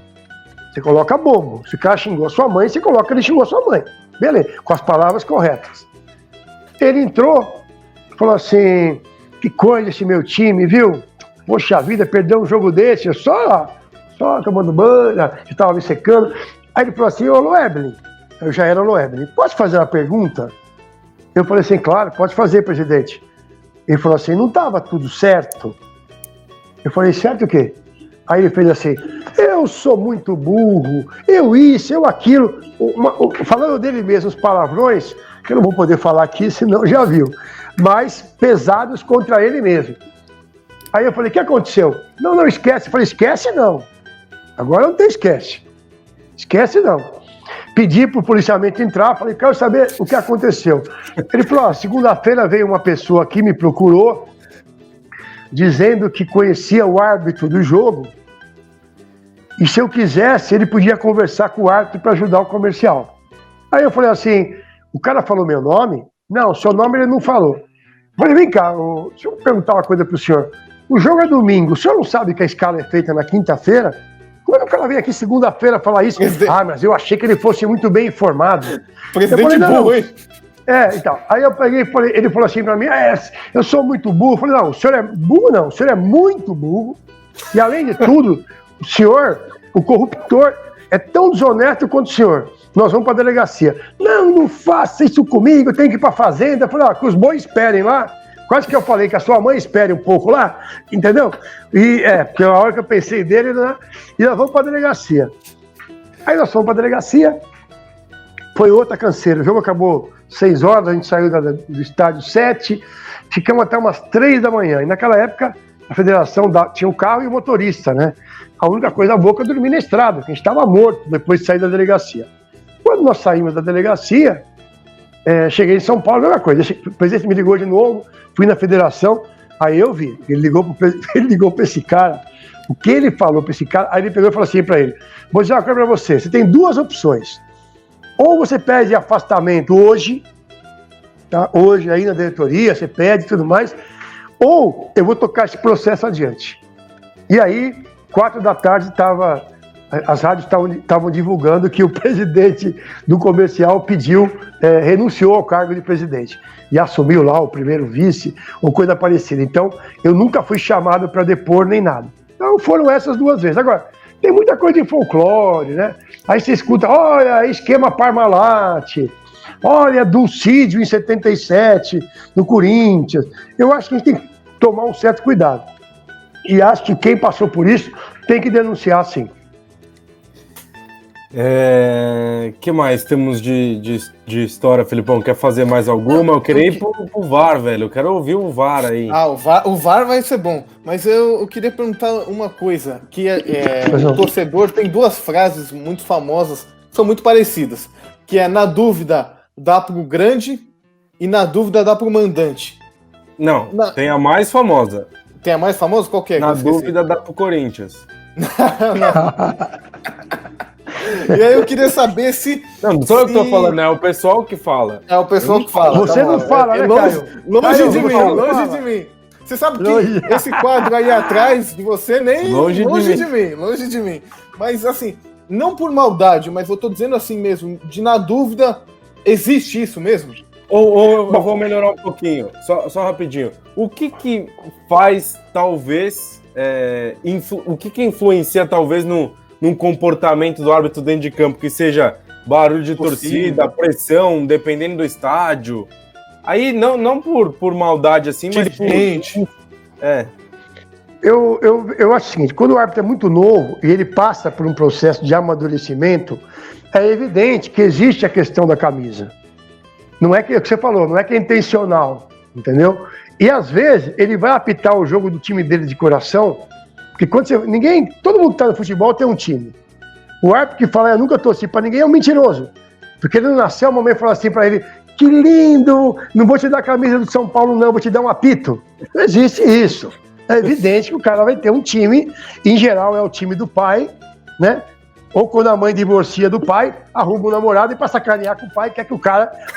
você coloca bobo. Se o cara xingou sua mãe, você coloca ele xingou sua mãe. Beleza, com as palavras corretas. Ele entrou, falou assim, que coisa esse meu time, viu? Poxa vida, perdeu um jogo desse, só tomando banho, estava me secando. Aí ele falou assim, ô Loeblin, eu já era Loeblin, posso fazer uma pergunta? Eu falei assim, claro, pode fazer, presidente. Ele falou assim, não estava tudo certo? Eu falei, certo o quê? Aí ele fez assim, eu sou muito burro, eu isso, eu aquilo. Falando dele mesmo, os palavrões, que eu não vou poder falar aqui, senão já viu, mas pesados contra ele mesmo. Aí eu falei, o que aconteceu? Não, esquece. Eu falei, esquece não. Agora não tem esquece. Esquece não. Pedi pro policiamento entrar, falei, quero saber o que aconteceu. Ele falou, segunda-feira veio uma pessoa aqui, me procurou, dizendo que conhecia o árbitro do jogo, e se eu quisesse, ele podia conversar com o árbitro para ajudar o comercial. Aí eu falei assim, o cara falou meu nome? Não, seu nome ele não falou. Eu falei, vem cá, deixa eu perguntar uma coisa pro senhor. O jogo é domingo, o senhor não sabe que a escala é feita na quinta-feira? Como é que o cara vem aqui segunda-feira falar isso? Mas eu achei que ele fosse muito bem informado. Presidente burro, hein? Então, aí eu peguei e falei, ele falou assim pra mim, eu sou muito burro. Eu falei, não, o senhor é burro não, o senhor é muito burro. E além de tudo, o senhor, o corruptor, é tão desonesto quanto o senhor. Nós vamos pra delegacia. Não faça isso comigo, eu tenho que ir pra fazenda. Eu falei, que os bois esperem lá. Quase que eu falei que a sua mãe espere um pouco lá, entendeu? Porque a hora que eu pensei dele, né? E nós vamos pra delegacia. Aí nós fomos pra delegacia, foi outra canseira. O jogo acabou 6 horas, a gente saiu do estádio 7, ficamos até umas 3 da manhã. E naquela época, a federação tinha um carro e um motorista, né? A única coisa boa que eu dormi na estrada, porque a gente estava morto depois de sair da delegacia. Quando nós saímos da delegacia, cheguei em São Paulo, a mesma coisa. O presidente me ligou de novo, fui na federação, aí eu vi, ele ligou para esse cara, o que ele falou para esse cara, aí ele pegou e falou assim para ele, vou dizer uma coisa para você tem 2 opções, ou você pede afastamento hoje, tá? Hoje aí na diretoria, você pede e tudo mais, ou eu vou tocar esse processo adiante. E aí, 4 da tarde, as rádios estavam divulgando que o presidente do comercial renunciou ao cargo de presidente e assumiu lá o primeiro vice ou coisa parecida. Então, eu nunca fui chamado para depor nem nada. Então, foram essas 2 vezes. Agora, tem muita coisa de folclore, né? Aí você escuta, olha, esquema Parmalat, olha, Dulcídio em 77, no Corinthians. Eu acho que a gente tem que tomar um certo cuidado. E acho que quem passou por isso tem que denunciar, sim. Que mais temos de história, Felipão? Quer fazer mais alguma? Eu queria ir pro VAR, velho. Eu quero ouvir o VAR aí. O VAR vai ser bom. Mas eu queria perguntar uma coisa. Que o torcedor tem 2 frases muito famosas, são muito parecidas. Que é, na dúvida, dá pro grande e na dúvida, dá pro mandante. Não, tem a mais famosa. Tem a mais famosa? Qual que é? Na dúvida, dá pro Corinthians. E aí eu queria saber se... Não sou eu que tô falando, é o pessoal que fala. É o pessoal que fala. Você não fala, né, Caio? Longe de mim. Você sabe que esse quadro aí atrás de você nem... Longe de mim. Mas assim, não por maldade, mas eu tô dizendo assim mesmo, na dúvida, existe isso mesmo? Ou eu vou melhorar um pouquinho, só rapidinho. O que faz, talvez, o que influencia, talvez, num comportamento do árbitro dentro de campo, que seja barulho de torcida, pressão, dependendo do estádio? Aí, não por maldade, assim, mas por... Eu acho o seguinte, quando o árbitro é muito novo e ele passa por um processo de amadurecimento, é evidente que existe a questão da camisa. Não é que você falou, não é que é intencional, entendeu? E às vezes ele vai apitar o jogo do time dele de coração, porque quando todo mundo que tá no futebol tem um time. O árbitro que fala, eu nunca torci pra ninguém, é um mentiroso. Porque ele não nasceu, a mamãe fala assim pra ele, que lindo, não vou te dar a camisa do São Paulo não, vou te dar um apito. Não existe isso. É evidente que o cara vai ter um time, em geral é o time do pai, né? Ou quando a mãe divorcia do pai, arruma um namorado e pra sacanear com o pai, quer que o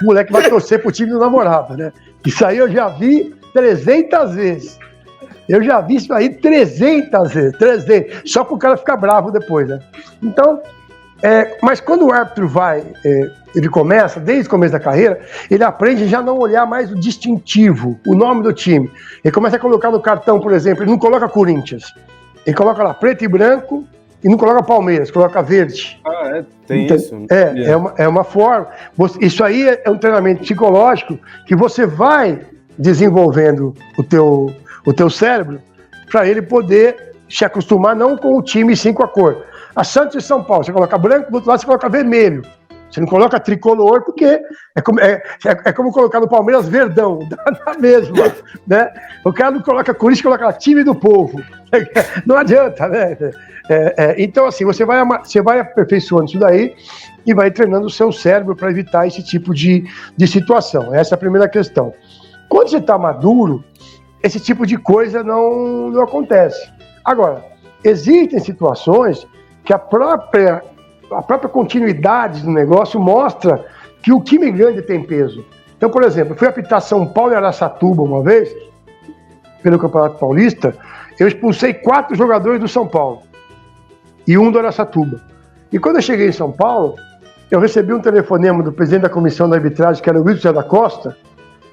moleque vai torcer pro time do namorado, né? Isso aí eu já vi 300 vezes. Eu já vi isso aí 300 vezes, 300. Só pro cara ficar bravo depois, né? Então, mas quando o árbitro ele começa, desde o começo da carreira, ele aprende já não olhar mais o distintivo, o nome do time. Ele começa a colocar no cartão, por exemplo, ele não coloca Corinthians. Ele coloca lá preto e branco e não coloca Palmeiras, coloca verde. Tem então, isso. É uma forma. Isso aí é um treinamento psicológico que você vai desenvolvendo o teu cérebro para ele poder se acostumar não com o time, sim com a cor. A Santos e São Paulo, você coloca branco, do outro lado você coloca vermelho. Você não coloca tricolor, porque é como colocar no Palmeiras verdão, dá mesma, né? O cara não coloca Corinthians, coloca time do povo. Não adianta, né? Então, assim, você vai aperfeiçoando isso daí e vai treinando o seu cérebro para evitar esse tipo de situação. Essa é a primeira questão. Quando você está maduro, esse tipo de coisa não acontece. Agora, existem situações que a própria continuidade do negócio mostra que o time grande tem peso. Então, por exemplo, eu fui apitar São Paulo e Araçatuba uma vez, pelo Campeonato Paulista, eu expulsei 4 jogadores do São Paulo e 1 do Araçatuba. E quando eu cheguei em São Paulo, eu recebi um telefonema do presidente da comissão da arbitragem, que era o Wilson José da Costa,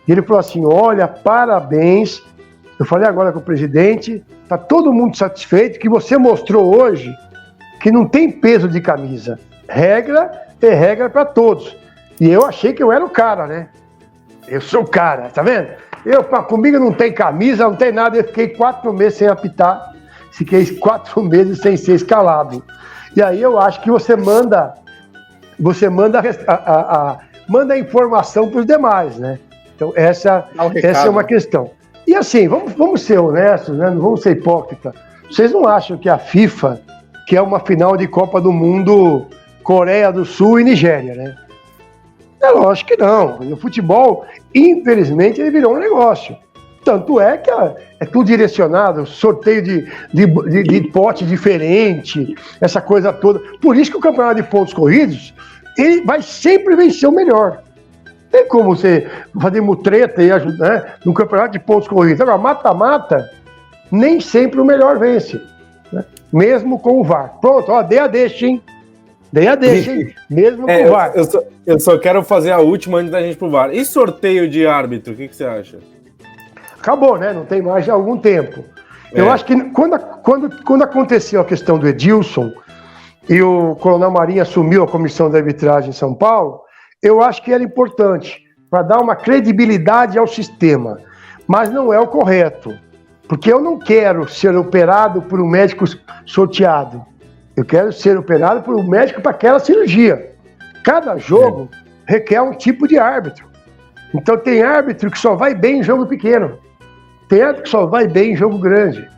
e ele falou assim: olha, parabéns, eu falei agora com o presidente, está todo mundo satisfeito que você mostrou hoje que não tem peso de camisa. Regra é regra para todos. E eu achei que eu era o cara, né? Eu sou o cara, tá vendo? Comigo não tem camisa, não tem nada. Eu fiquei 4 meses sem apitar. Fiquei 4 meses sem ser escalado. E aí eu acho que você manda a informação para os demais, né? Então essa é uma questão. E assim, vamos ser honestos, né? Não vamos ser hipócritas. Vocês não acham que a FIFA, que é uma final de Copa do Mundo, Coreia do Sul e Nigéria, né? É lógico que não. O futebol, infelizmente, ele virou um negócio. Tanto é que é tudo direcionado, sorteio de pote diferente, essa coisa toda. Por isso que o campeonato de pontos corridos, ele vai sempre vencer o melhor. Tem como você fazer mutreta e ajudar, né, no campeonato de pontos corridos. Agora, mata-mata, nem sempre o melhor vence, né? Mesmo com o VAR. Pronto, ó, dei a deixa, hein? Mesmo com o VAR. Eu só quero fazer a última antes da gente pro VAR. E sorteio de árbitro, o que você acha? Acabou, né? Não tem mais há algum tempo. Eu acho que quando aconteceu a questão do Edilson e o Coronel Marinho assumiu a comissão de arbitragem em São Paulo, eu acho que era importante para dar uma credibilidade ao sistema. Mas não é o correto. Porque eu não quero ser operado por um médico sorteado. Eu quero ser operado por um médico para aquela cirurgia. Cada jogo requer um tipo de árbitro. Então tem árbitro que só vai bem em jogo pequeno. Tem árbitro que só vai bem em jogo grande.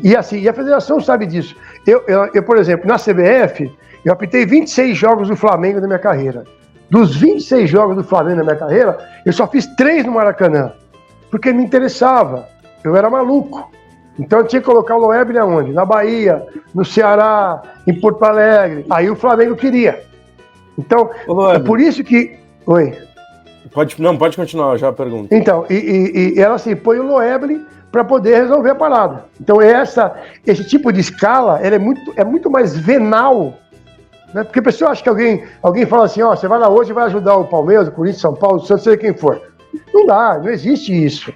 E assim, e a federação sabe disso. Eu, por exemplo, na CBF, eu apitei 26 jogos do Flamengo na minha carreira. Dos 26 jogos do Flamengo na minha carreira, eu só fiz 3 no Maracanã. Porque me interessava. Eu era maluco. Então eu tinha que colocar o Loeble aonde? Na Bahia, no Ceará, em Porto Alegre. Aí o Flamengo queria. Então, é por isso que... Oi. Pode continuar já a pergunta. Então, e ela assim, põe o Loeble para poder resolver a parada. Então esse tipo de escala, ela é muito mais venal, né? Porque a pessoa acha que alguém fala assim, ó, você vai lá hoje e vai ajudar o Palmeiras, o Corinthians, São Paulo, o Santos, seja quem for. Não dá, não existe isso.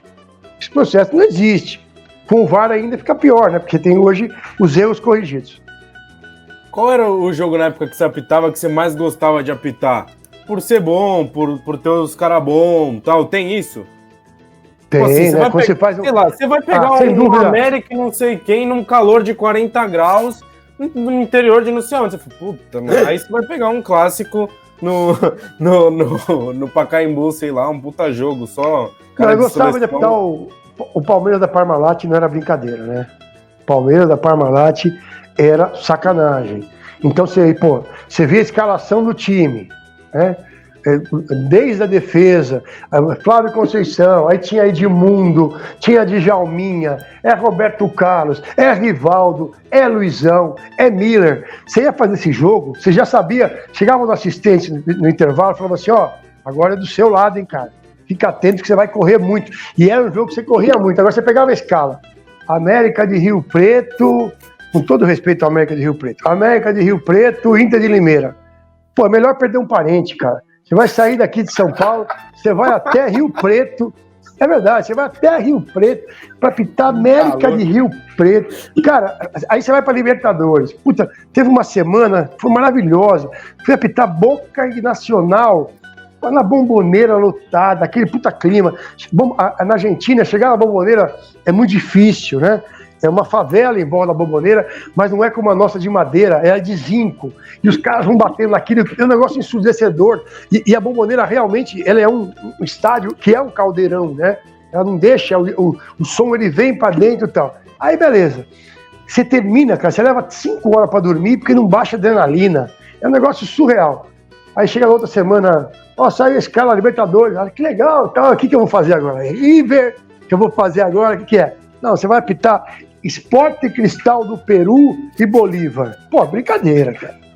Esse processo não existe. Com o VAR ainda fica pior, né? Porque tem hoje os erros corrigidos. Qual era o jogo na época que você apitava que você mais gostava de apitar? Por ser bom, por ter os caras bons, tal, tem isso? Tem, assim, né? Você faz sei lá, você vai pegar um América e não sei quem num calor de 40 graus no interior de não sei onde. Você fala, puta, mas aí você vai pegar um clássico no Pacaembu, sei lá, um puta jogo só. Cara, eu gostava de apitar o Palmeiras da Parmalat, não era brincadeira, né? Palmeiras da Parmalat era sacanagem. Então você vê a escalação do time, né? desde a defesa, Flávio Conceição, aí tinha Edmundo, tinha Djalminha, Roberto Carlos, Rivaldo, Luizão, Miller. Você ia fazer esse jogo, você já sabia, chegava no assistente no intervalo e falava assim, agora é do seu lado, hein, cara. Fica atento que você vai correr muito. E era um jogo que você corria muito. Agora você pegava a escala. América de Rio Preto, com todo respeito à América de Rio Preto, América de Rio Preto, Inter de Limeira. Pô, é melhor perder um parente, cara. Você vai sair daqui de São Paulo, você vai até Rio Preto. É verdade, você vai até Rio Preto para pitar América de Rio Preto. Cara, aí você vai para Libertadores. Puta, teve uma semana, foi maravilhosa. Fui apitar Boca e Nacional, na Bombonera lotada, aquele puta clima. Na Argentina, chegar na Bombonera é muito difícil, né? É uma favela em volta da Bombonera, mas não é como a nossa de madeira, é a de zinco. E os caras vão batendo naquilo, é um negócio ensurdecedor. E a Bombonera realmente, ela é um estádio que é um caldeirão, né? Ela não deixa, o som ele vem pra dentro e tal. Aí beleza. Você termina, cara, você leva 5 horas pra dormir porque não baixa adrenalina. É um negócio surreal. Aí chega na outra semana, saiu a escala Libertadores, que legal, tal, o que eu vou fazer agora? River, que eu vou fazer agora, o que é? Não, você vai apitar Sport Cristal do Peru e Bolívar. Pô, brincadeira, cara.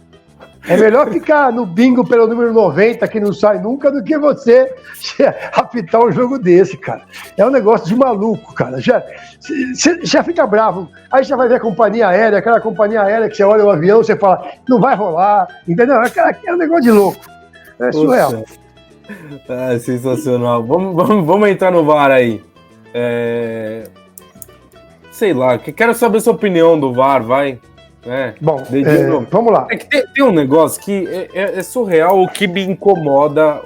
É melhor ficar no bingo pelo número 90, que não sai nunca, do que você apitar um jogo desse, cara. É um negócio de maluco, cara. Já fica bravo. Aí você vai ver a companhia aérea, aquela companhia aérea que você olha o avião, você fala, não vai rolar, entendeu? É um negócio de louco. É surreal. É sensacional. Vamos entrar no VAR aí. Sei lá, quero saber a sua opinião do VAR, vai. Bom, vamos lá. É que tem um negócio que é surreal, o que me incomoda,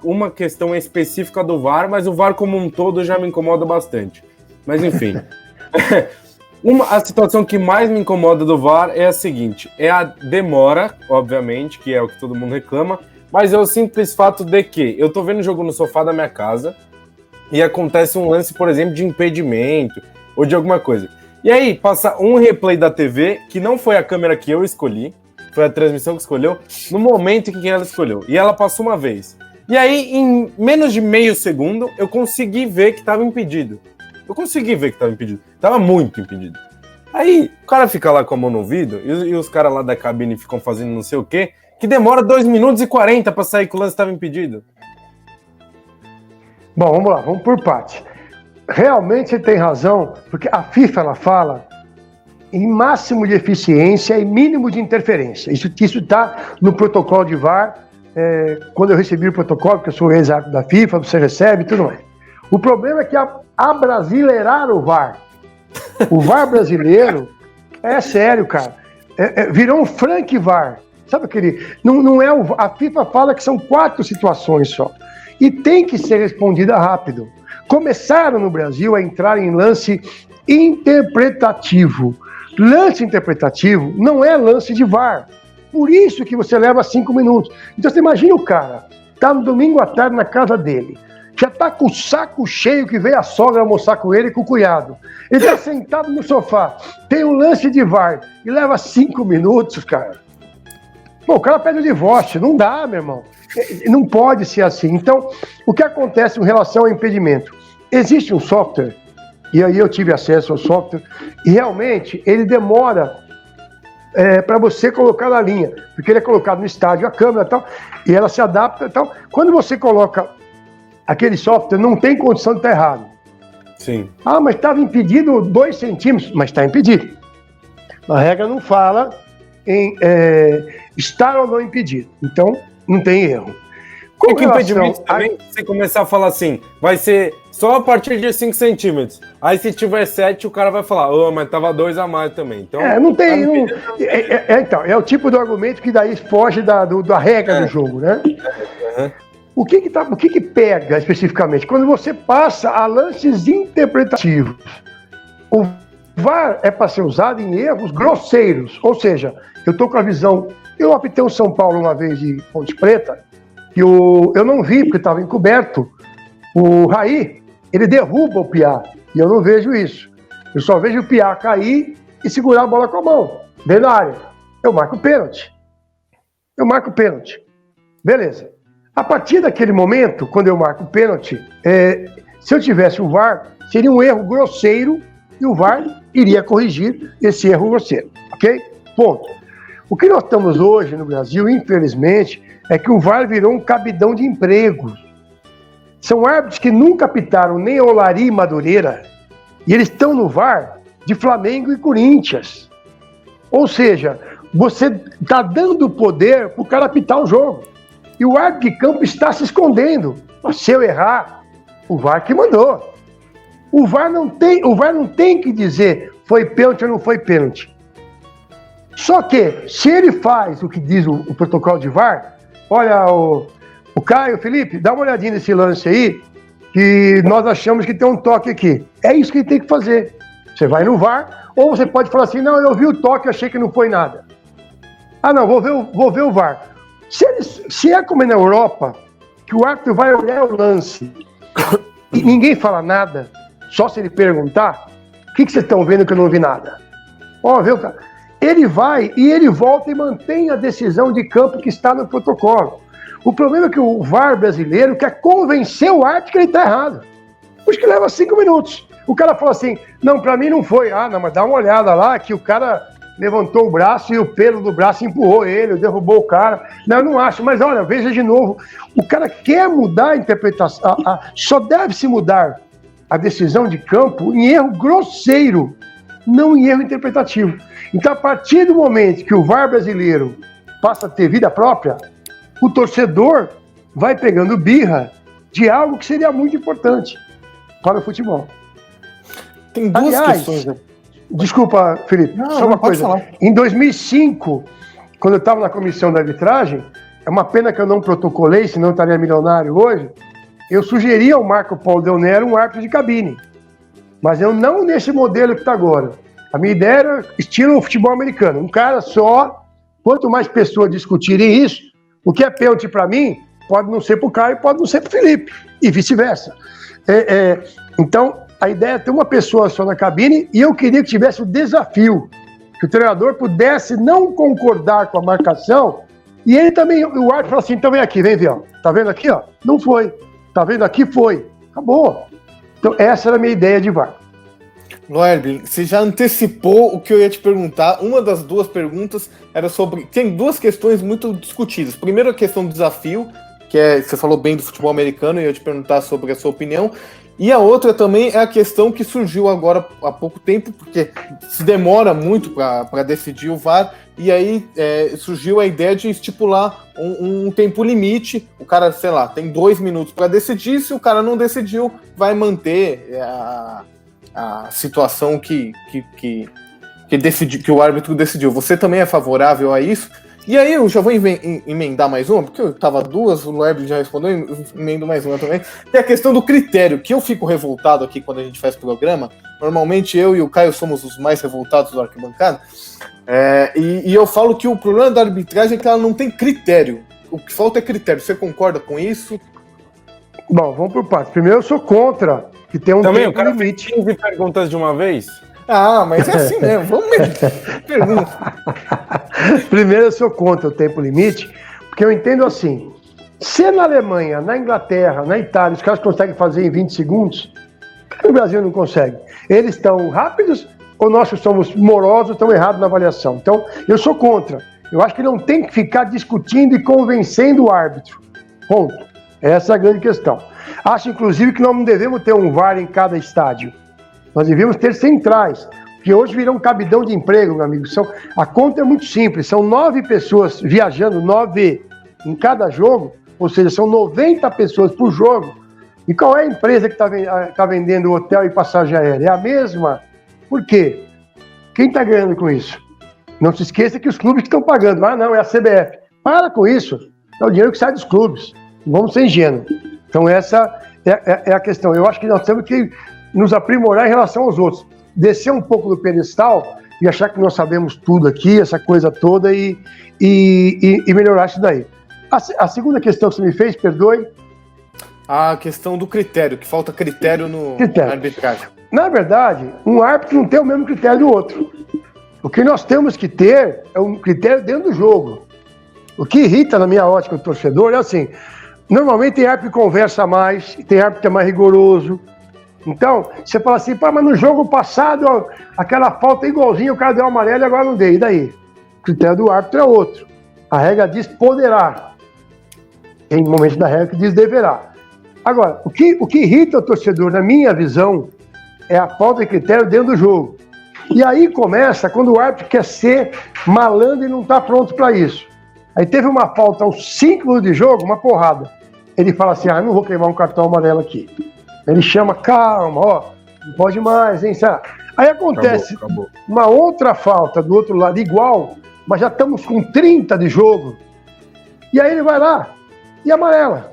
uma questão específica do VAR, mas o VAR como um todo já me incomoda bastante. Mas enfim. A situação que mais me incomoda do VAR é a seguinte, é a demora, obviamente, que é o que todo mundo reclama, mas é o simples fato de que eu tô vendo o jogo no sofá da minha casa e acontece um lance, por exemplo, de impedimento ou de alguma coisa. E aí, passa um replay da TV, que não foi a câmera que eu escolhi, foi a transmissão que escolheu, no momento em que ela escolheu. E ela passou uma vez. E aí, em menos de meio segundo, eu consegui ver que estava impedido. Tava muito impedido. Aí, o cara fica lá com a mão no ouvido, e os caras lá da cabine ficam fazendo não sei o quê, que demora 2 minutos e 40 para sair que o lance estava impedido. Bom, vamos lá, vamos por parte. Realmente você tem razão, porque a FIFA ela fala em máximo de eficiência e mínimo de interferência. Isso está no protocolo de VAR. Quando eu recebi o protocolo, porque eu sou ex-árbitro da FIFA, você recebe e tudo mais. O problema é que abrasileiraram o VAR. O VAR brasileiro é sério, cara. Virou um Frank VAR. Sabe aquele? Não é a FIFA fala que são 4 situações só. E tem que ser respondida rápido. Começaram no Brasil a entrar em lance interpretativo. Lance interpretativo não é lance de VAR. Por isso que você leva 5 minutos. Então você imagina o cara, tá no domingo à tarde na casa dele, já tá com o saco cheio que veio a sogra almoçar com ele e com o cunhado. Ele tá sentado no sofá, tem um lance de VAR e leva 5 minutos, cara. Pô, o cara pede o divórcio, não dá, meu irmão. Não pode ser assim. Então, o que acontece em relação ao impedimento? Existe um software, e aí eu tive acesso ao software, e realmente ele demora para você colocar na linha, porque ele é colocado no estádio, a câmera e tal, e ela se adapta e tal. Quando você coloca aquele software, não tem condição de estar errado. Sim. Mas estava impedido 2 centímetros, mas está impedido. A regra não fala em estar ou não impedido. Então, não tem erro. É que impedimento também, você começar a falar assim, vai ser só a partir de 5 centímetros. Aí se tiver 7, o cara vai falar, mas tava 2 a mais também. Então, não tem. Então, é o tipo do argumento que daí foge da regra do jogo, né? Uhum. O que pega especificamente? Quando você passa a lances interpretativos. O VAR é para ser usado em erros grosseiros. Ou seja, eu estou com a visão. Eu apitei o São Paulo uma vez de Ponte Preta, e eu não vi, porque estava encoberto. O Raí, ele derruba o Piá, e eu não vejo isso. Eu só vejo o Piá cair e segurar a bola com a mão, dentro da área. Eu marco o pênalti. Beleza. A partir daquele momento, quando eu marco o pênalti, se eu tivesse o VAR, seria um erro grosseiro e o VAR iria corrigir esse erro grosseiro, ok? Ponto. O que nós estamos hoje no Brasil, infelizmente, é que o VAR virou um cabidão de empregos. São árbitros que nunca apitaram nem Olaria e Madureira, e eles estão no VAR de Flamengo e Corinthians. Ou seja, você está dando poder para o cara apitar o jogo. E o árbitro de campo está se escondendo. Mas se eu errar, o VAR que mandou. O VAR não tem que dizer foi pênalti ou não foi pênalti. Só que, se ele faz o que diz o protocolo de VAR, olha, o Caio, Felipe, dá uma olhadinha nesse lance aí, que nós achamos que tem um toque aqui. É isso que ele tem que fazer. Você vai no VAR, ou você pode falar assim, não, eu vi o toque, achei que não foi nada. Ah, não, vou ver o VAR. Se é como é na Europa, que o árbitro vai olhar o lance e ninguém fala nada, só se ele perguntar, o que vocês estão vendo que eu não vi nada? Ó, viu, cara? Ele vai e ele volta e mantém a decisão de campo que está no protocolo. O problema é que o VAR brasileiro quer convencer o árbitro que ele está errado. Por que leva 5 minutos. O cara fala assim, não, pra mim não foi. Ah, não, mas dá uma olhada lá que o cara levantou o braço e o pelo do braço empurrou ele, derrubou o cara. Não, eu não acho, mas olha, veja de novo. O cara quer mudar a interpretação. Só deve se mudar a decisão de campo em erro grosseiro, não em erro interpretativo. Então, a partir do momento que o VAR brasileiro passa a ter vida própria, o torcedor vai pegando birra de algo que seria muito importante para o futebol. Tem duas questões. Desculpa, Felipe, só uma coisa. Falar. Em 2005, quando eu estava na comissão da arbitragem, é uma pena que eu não protocolei, senão eu estaria milionário hoje, eu sugeri ao Marco Paulo Del Nero um árbitro de cabine. Mas eu não nesse modelo que está agora. A minha ideia era estilo futebol americano. Um cara só, quanto mais pessoas discutirem isso, o que é pênalti para mim, pode não ser para o Caio, pode não ser para o Felipe, e vice-versa. Então, a ideia é ter uma pessoa só na cabine, e eu queria que tivesse o desafio, que o treinador pudesse não concordar com a marcação, e ele também, o árbitro fala assim, então vem aqui, vem ver, ó. Tá vendo aqui, ó? Não foi. Tá vendo aqui? Foi. Acabou. Então, essa era a minha ideia de VAR. Loerbling, você já antecipou o que eu ia te perguntar. Uma das duas perguntas era sobre... Tem duas questões muito discutidas. Primeiro, a questão do desafio, que é... Você falou bem do futebol americano, e eu ia te perguntar sobre a sua opinião. E a outra também é a questão que surgiu agora há pouco tempo, porque se demora muito para decidir o VAR, e aí surgiu a ideia de estipular um tempo limite. O cara, sei lá, tem 2 minutos para decidir. Se o cara não decidiu, vai manter a situação que o árbitro decidiu. Você também é favorável a isso? E aí eu já vou emendar mais uma, porque eu tava 2, o Loerbling já respondeu, eu emendo mais uma também. Tem a questão do critério, que eu fico revoltado aqui quando a gente faz programa. Normalmente eu e o Caio somos os mais revoltados do arquibancada. E eu falo que o problema da arbitragem é que ela não tem critério. O que falta é critério. Você concorda com isso? Bom, vamos por partes. Primeiro, eu sou contra que tem um também, tempo limite. 15 perguntas de uma vez? Ah, mas é assim mesmo. Vamos pergunta. Primeiro, eu sou contra o tempo limite, porque eu entendo assim, se na Alemanha, na Inglaterra, na Itália, os caras conseguem fazer em 20 segundos, o Brasil não consegue. Eles estão rápidos ou nós que somos morosos estamos errados na avaliação? Então, eu sou contra. Eu acho que não tem que ficar discutindo e convencendo o árbitro. Ponto. Essa é a grande questão. Acho, inclusive, que nós não devemos ter um VAR em cada estádio. Nós devíamos ter centrais, que hoje virão um cabidão de emprego, meu amigo. A conta é muito simples, são 9 pessoas viajando, 9 em cada jogo, ou seja, são 90 pessoas por jogo. E qual é a empresa que está vendendo hotel e passagem aérea? É a mesma? Por quê? Quem está ganhando com isso? Não se esqueça que os clubes que estão pagando. Ah, não, é a CBF. Para com isso. É o dinheiro que sai dos clubes. Vamos ser ingênuos. Então essa é a questão. Eu acho que nós temos que nos aprimorar em relação aos outros. Descer um pouco do pedestal e achar que nós sabemos tudo aqui, essa coisa toda, e melhorar isso daí. A segunda questão que você me fez, perdoe. A questão do critério, que falta critério na arbitragem. Na verdade, um árbitro não tem o mesmo critério do outro. O que nós temos que ter é um critério dentro do jogo. O que irrita na minha ótica o torcedor é assim, Normalmente tem árbitro que conversa mais, tem árbitro que é mais rigoroso. Então, você fala assim, pá, mas no jogo passado, ó, aquela falta igualzinha, o cara deu amarelo e agora não deu. E daí? O critério do árbitro é outro. A regra diz poderá. Tem momentos da regra que diz deverá. Agora, o que irrita o torcedor, na minha visão, é a falta de critério dentro do jogo. E aí começa quando o árbitro quer ser malandro e não está pronto para isso. Aí teve uma falta aos 5 minutos de jogo, uma porrada. Ele fala assim, não vou queimar um cartão amarelo aqui. Ele chama, calma, ó, não pode mais, hein, sabe? Aí acontece acabou. Uma outra falta do outro lado, igual, mas já estamos com 30 de jogo. E aí ele vai lá e amarela.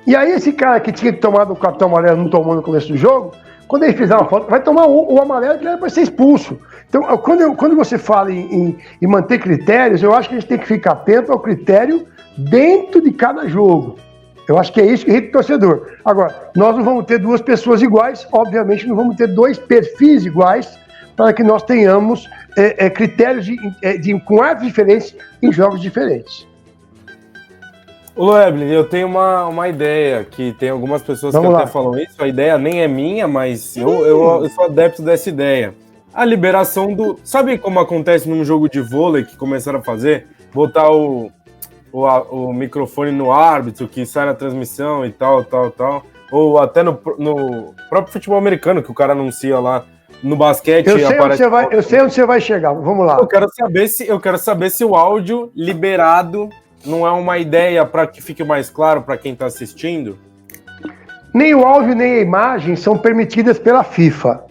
E aí esse cara que tinha tomado o cartão amarelo, não tomou no começo do jogo, quando ele fizer uma falta, vai tomar o amarelo que ele vai ser expulso. Então, quando você fala em manter critérios, eu acho que a gente tem que ficar atento ao critério dentro de cada jogo. Eu acho que é isso que irrita o torcedor. Agora, nós não vamos ter duas pessoas iguais, obviamente não vamos ter dois perfis iguais, para que nós tenhamos critérios com árbitros diferentes em jogos diferentes. Ô Loeblin, eu tenho uma ideia, que tem algumas pessoas que até falam isso, a ideia nem é minha, mas eu sou adepto dessa ideia. A liberação do... Sabe como acontece num jogo de vôlei que começaram a fazer? Botar o microfone no árbitro, que sai na transmissão e tal. Ou até no próprio futebol americano, que o cara anuncia lá no basquete. Eu sei onde você vai chegar, vamos lá. Eu quero saber se o áudio liberado não é uma ideia para que fique mais claro para quem está assistindo. Nem o áudio nem a imagem são permitidas pela FIFA,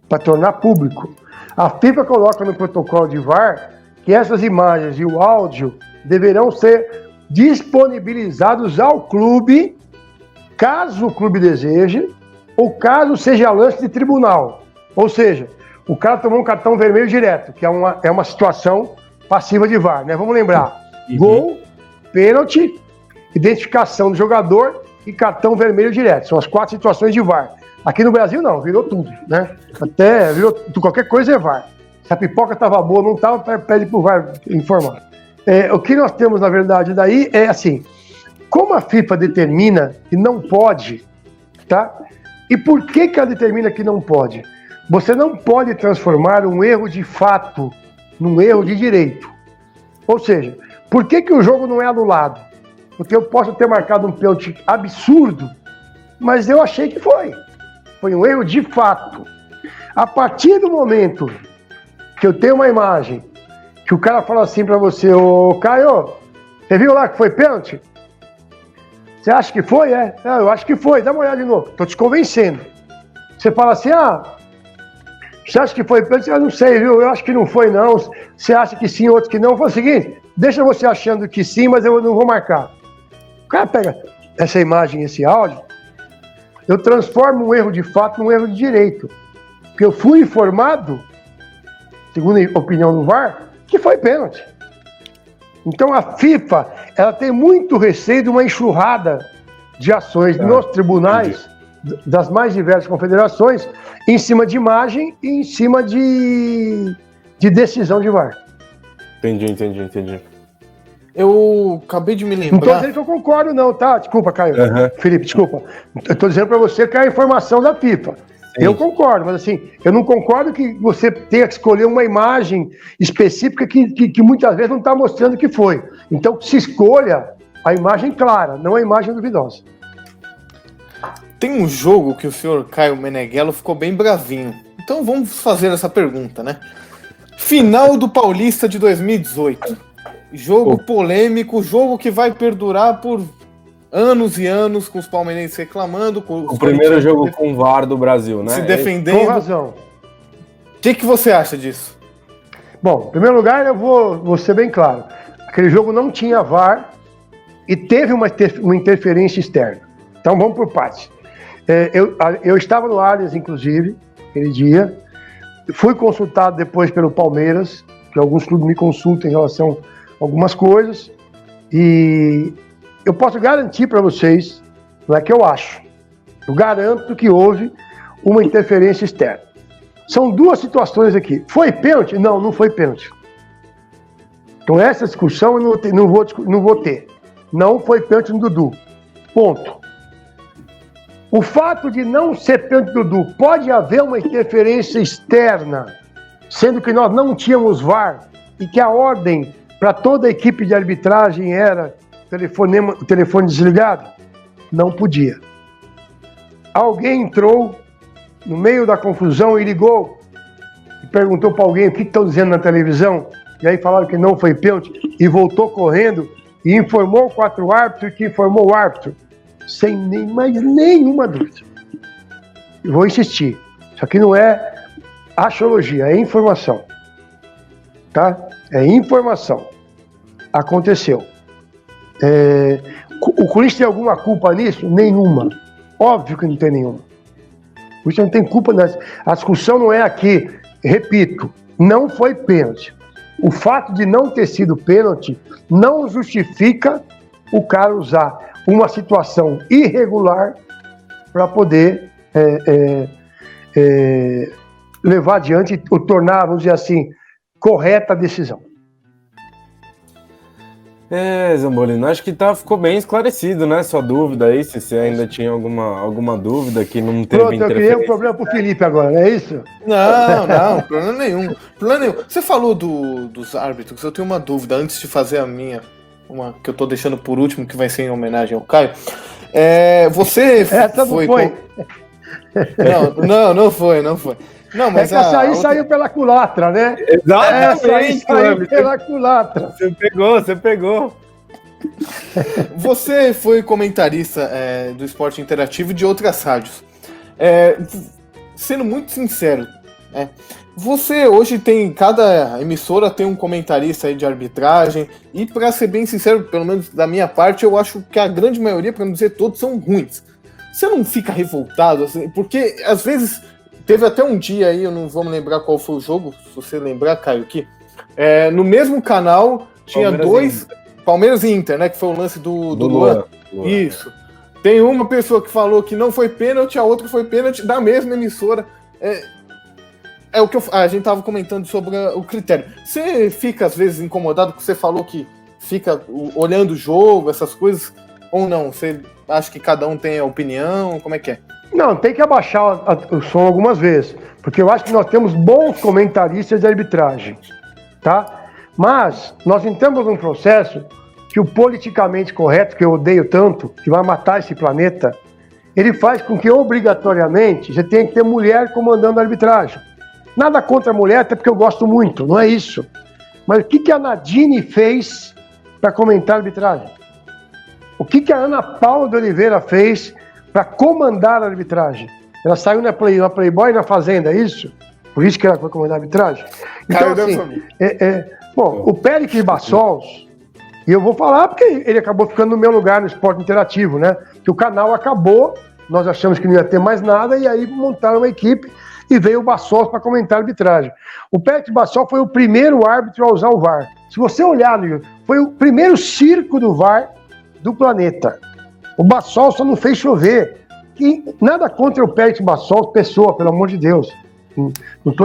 para tornar público. A FIFA coloca no protocolo de VAR que essas imagens e o áudio deverão ser disponibilizados ao clube, caso o clube deseje, ou caso seja lance de tribunal. Ou seja, o cara tomou um cartão vermelho direto, que é uma situação passiva de VAR, né? Vamos lembrar, gol, pênalti, identificação do jogador e cartão vermelho direto. São as 4 situações de VAR. Aqui no Brasil não, virou tudo, né? Até virou qualquer coisa é VAR. Se a pipoca estava boa ou não estava, pede para o VAR informar. O que nós temos, na verdade, daí é assim, como a FIFA determina que não pode, tá? E por que ela determina que não pode? Você não pode transformar um erro de fato num erro de direito. Ou seja, por que o jogo não é anulado? Porque eu posso ter marcado um pênalti absurdo, mas eu achei que foi. Foi um erro de fato. A partir do momento que eu tenho uma imagem, que o cara fala assim pra você, ô Caio, você viu lá que foi pênalti? Você acha que foi? Eu acho que foi, dá uma olhada de novo. Tô te convencendo. Você fala assim, você acha que foi pênalti? Eu não sei, viu? Eu acho que não foi, não. Você acha que sim, outro que não. Fala o seguinte, deixa você achando que sim, mas eu não vou marcar. O cara pega essa imagem, esse áudio, eu transformo um erro de fato num erro de direito. Porque eu fui informado, segundo a opinião do VAR, que foi pênalti. Então a FIFA, ela tem muito receio de uma enxurrada de ações nos tribunais das mais diversas confederações em cima de imagem e em cima de decisão de VAR. Entendi. Eu acabei de me lembrar... Não estou dizendo que eu concordo não, tá? Desculpa, Caio. Felipe, desculpa. Eu estou dizendo para você que é a informação da FIFA. Sim. Eu concordo, mas assim, eu não concordo que você tenha que escolher uma imagem específica que muitas vezes não está mostrando que foi. Então, que se escolha a imagem clara, não a imagem duvidosa. Tem um jogo que o senhor Caio Meneghello ficou bem bravinho. Então vamos fazer essa pergunta, né? Final do Paulista de 2018. Jogo polêmico, jogo que vai perdurar por anos e anos, com os palmeirenses reclamando. O primeiro jogo com VAR do Brasil, né? Se defendendo. Com razão. O que você acha disso? Bom, em primeiro lugar, eu vou ser bem claro. Aquele jogo não tinha VAR e teve uma interferência externa. Então vamos por partes. Eu estava no Allianz, inclusive, aquele dia. Fui consultado depois pelo Palmeiras, que alguns clubes me consultam em relação a algumas coisas. E eu posso garantir para vocês, não é que eu acho, eu garanto que houve uma interferência externa. São duas situações aqui. Foi pênalti? Não foi pênalti. Então essa discussão eu não vou ter. não foi pênalti no Dudu. Ponto. O fato de não ser pênalti no Dudu, pode haver uma interferência externa, sendo que nós não tínhamos VAR e que a ordem para toda a equipe de arbitragem era o telefone desligado? Não podia. Alguém entrou no meio da confusão e ligou e perguntou para alguém o que estão dizendo na televisão, e aí falaram que não foi pênalti e voltou correndo e informou o 4 árbitro que informou o árbitro, sem mais nenhuma dúvida. Eu vou insistir, isso aqui não é axiologia, é informação, tá? É informação. Aconteceu. O Corinthians tem alguma culpa nisso? Nenhuma. Óbvio que não tem nenhuma. O Corinthians não tem culpa nessa. A discussão não é aqui. Repito, não foi pênalti. O fato de não ter sido pênalti não justifica o cara usar uma situação irregular para poder levar adiante ou tornar, vamos dizer assim, correta a decisão. Zambolino, acho que ficou bem esclarecido, né? Sua dúvida aí, se você ainda tinha alguma dúvida que não teve Pronto, eu criei um problema pro Felipe agora, não é isso? Não, problema nenhum. Você falou dos árbitros, eu tenho uma dúvida, antes de fazer a minha, uma que eu tô deixando por último, que vai ser em homenagem ao Caio. Você Essa foi... não foi. Não foi. Não, mas que essa aí saiu pela culatra, né? Exatamente. Essa aí saiu pela culatra. Você pegou. Você foi comentarista do Esporte Interativo e de outras rádios. Sendo muito sincero, você hoje cada emissora tem um comentarista aí de arbitragem, e para ser bem sincero, pelo menos da minha parte, eu acho que a grande maioria, para não dizer todos, são ruins. Você não fica revoltado, assim, porque às vezes teve até um dia aí, eu não vou me lembrar qual foi o jogo, se você lembrar, Caio, aqui, no mesmo canal tinha Palmeiras e Inter, né, que foi o lance do Luan. Isso. Tem uma pessoa que falou que não foi pênalti, a outra foi pênalti da mesma emissora. É o que a gente tava comentando sobre o critério. Você fica, às vezes, incomodado porque você falou que fica olhando o jogo, essas coisas, ou não? Você acha que cada um tem a opinião? Como é que é? Não, tem que abaixar o som algumas vezes, porque eu acho que nós temos bons comentaristas de arbitragem, tá? Mas nós entramos num processo que o politicamente correto, que eu odeio tanto, que vai matar esse planeta, ele faz com que, obrigatoriamente, você tenha que ter mulher comandando a arbitragem. Nada contra a mulher, até porque eu gosto muito, não é isso. Mas o que a Nadine fez para comentar a arbitragem? O que a Ana Paula de Oliveira fez para comandar a arbitragem? Ela saiu na Playboy, na Fazenda, é isso? Por isso que ela foi comandar a arbitragem? Então, assim, bom, o Péricles Bassols, e eu vou falar porque ele acabou ficando no meu lugar no Esporte Interativo, né? Que o canal acabou, nós achamos que não ia ter mais nada, e aí montaram uma equipe e veio o Bassols para comentar a arbitragem. O Péricles Bassols foi o primeiro árbitro a usar o VAR. Se você olhar, foi o primeiro circo do VAR do planeta. O Bassols só não fez chover. E nada contra o Péricles Bassols, pessoa, pelo amor de Deus.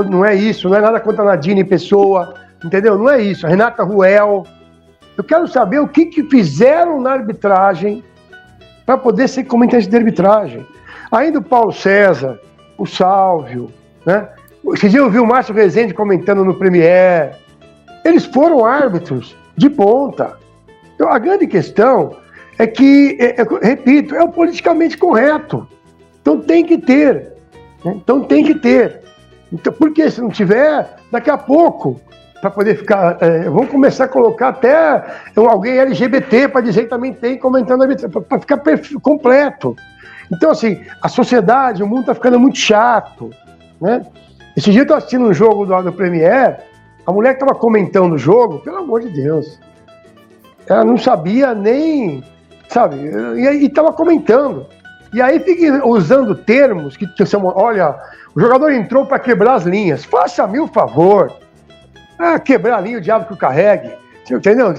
Não é isso, não é nada contra a Nadine, pessoa, entendeu? Não é isso. A Renata Ruel. Eu quero saber o que fizeram na arbitragem para poder ser comentante de arbitragem. Ainda o Paulo César, o Sálvio, né? Esse dia eu vi o Márcio Rezende comentando no Premier. Eles foram árbitros de ponta. Então, a grande questão é que, repito, é o politicamente correto. Então tem que ter. Né? Então, porque se não tiver, daqui a pouco, para poder ficar... vamos começar a colocar até alguém LGBT para dizer que também tem comentando para ficar completo. Então, assim, a sociedade, o mundo está ficando muito chato, né? Esse dia eu estou assistindo um jogo do Premier, a mulher que estava comentando o jogo, pelo amor de Deus, ela não sabia nem, sabe, e estava comentando. E aí fica usando termos que chamam, olha, o jogador entrou para quebrar as linhas. Faça-me o favor. Quebrar a linha, o diabo que o carregue. Entendeu?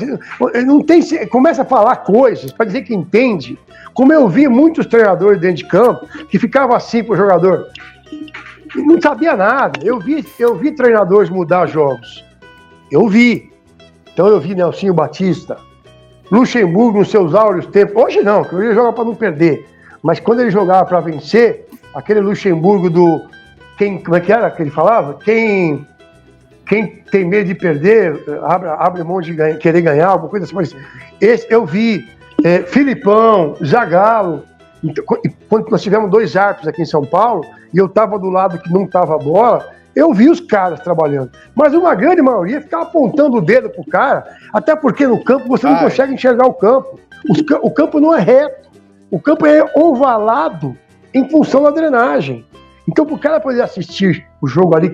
Não tem, começa a falar coisas para dizer que entende. Como eu vi muitos treinadores dentro de campo que ficavam assim pro jogador. Não sabia nada. Eu vi treinadores mudar jogos. Eu vi. Então eu vi Nelsinho Batista. Luxemburgo nos seus áureos tempos, hoje não, que ele joga para não perder, mas quando ele jogava para vencer, aquele Luxemburgo como é que era que ele falava? Quem tem medo de perder, abre mão de querer ganhar, alguma coisa assim. Mas esse eu vi, Filipão, Zagallo, quando nós tivemos 2 árbitros aqui em São Paulo, e eu estava do lado que não estava a bola, eu vi os caras trabalhando. Mas uma grande maioria ficava apontando o dedo pro cara, até porque no campo você não consegue enxergar o campo. O campo não é reto, o campo é ovalado em função da drenagem. Então, para o cara poder assistir o jogo ali,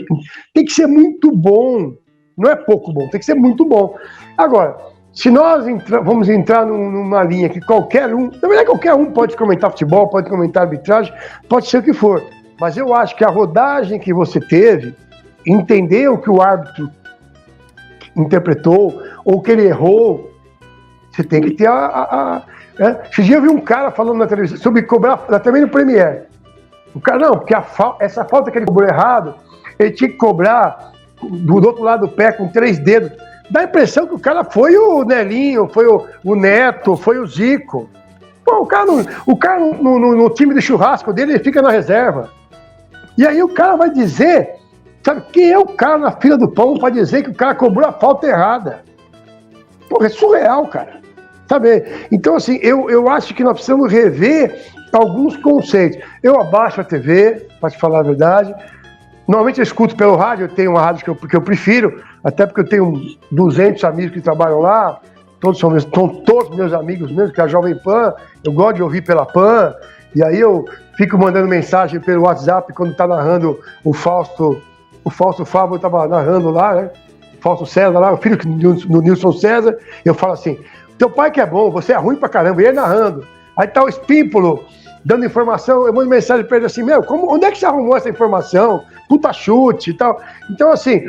tem que ser muito bom. Não é pouco bom, tem que ser muito bom. Agora, se nós vamos entrar numa linha que qualquer um, na verdade qualquer um pode comentar futebol, pode comentar arbitragem, pode ser o que for. Mas eu acho que a rodagem que você teve, entender o que o árbitro interpretou, ou que ele errou, você tem que ter Esse dia eu vi um cara falando na televisão sobre cobrar, também no Premier. O cara, não, porque essa falta que ele cobrou errado, ele tinha que cobrar do outro lado do pé com 3 dedos. Dá a impressão que o cara foi o Nelinho, foi o Neto, foi o Zico. Pô, o cara no time de churrasco dele, ele fica na reserva. E aí o cara vai dizer, sabe, quem é o cara na fila do pão para dizer que o cara cobrou a falta errada? Pô, é surreal, cara. Sabe? Então, assim, eu acho que nós precisamos rever alguns conceitos. Eu abaixo a TV, para te falar a verdade. Normalmente eu escuto pelo rádio, eu tenho uma rádio que eu prefiro, até porque eu tenho 200 amigos que trabalham lá, são todos meus amigos mesmo, que é a Jovem Pan, eu gosto de ouvir pela Pan, e aí eu fico mandando mensagem pelo WhatsApp quando está narrando o Fausto Fábio estava narrando lá, né? O Fausto César lá, o filho do Nilson César, eu falo assim, teu pai que é bom, você é ruim pra caramba, e ele narrando. Aí tá o Espímpolo dando informação, eu mando mensagem pra ele assim, onde é que você arrumou essa informação? Puta chute e tal. Então, assim,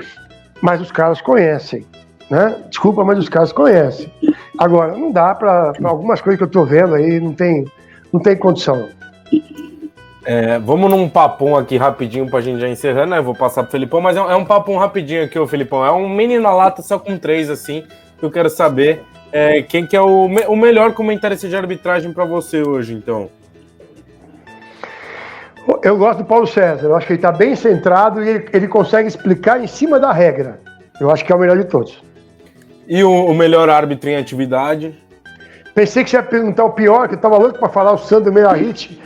mas os caras conhecem, né? Desculpa, mas os caras conhecem. Agora, não dá pra algumas coisas que eu tô vendo aí, não tem condição. Vamos num papum aqui rapidinho pra gente já encerrando, né? Eu vou passar pro Felipão, mas é um papum rapidinho aqui, ô Felipão. É um mini na lata só com 3, assim, que eu quero saber. Quem que é o melhor comentarista de arbitragem para você hoje, então? Eu gosto do Paulo César, eu acho que ele está bem centrado e ele consegue explicar em cima da regra. Eu acho que é o melhor de todos. E o melhor árbitro em atividade? Pensei que você ia perguntar o pior, que eu estava louco para falar o Sandro Meirahit.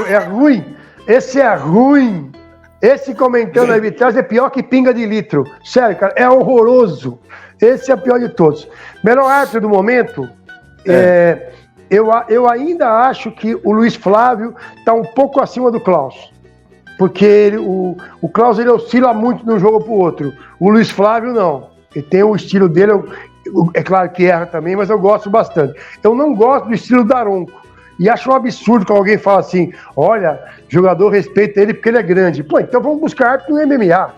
É ruim, esse é ruim. Esse comentando a arbitragem é pior que pinga de litro. Sério, cara, é horroroso. Esse é o pior de todos. Melhor árbitro do momento, eu ainda acho que o Luiz Flávio está um pouco acima do Klaus. Porque o Klaus ele oscila muito de um jogo para o outro. O Luiz Flávio não. Ele tem o estilo dele, é claro que erra também, mas eu gosto bastante. Eu não gosto do estilo Daronco. E acho um absurdo quando alguém fala assim, olha, jogador respeita ele porque ele é grande. Pô, então vamos buscar árbitro no MMA.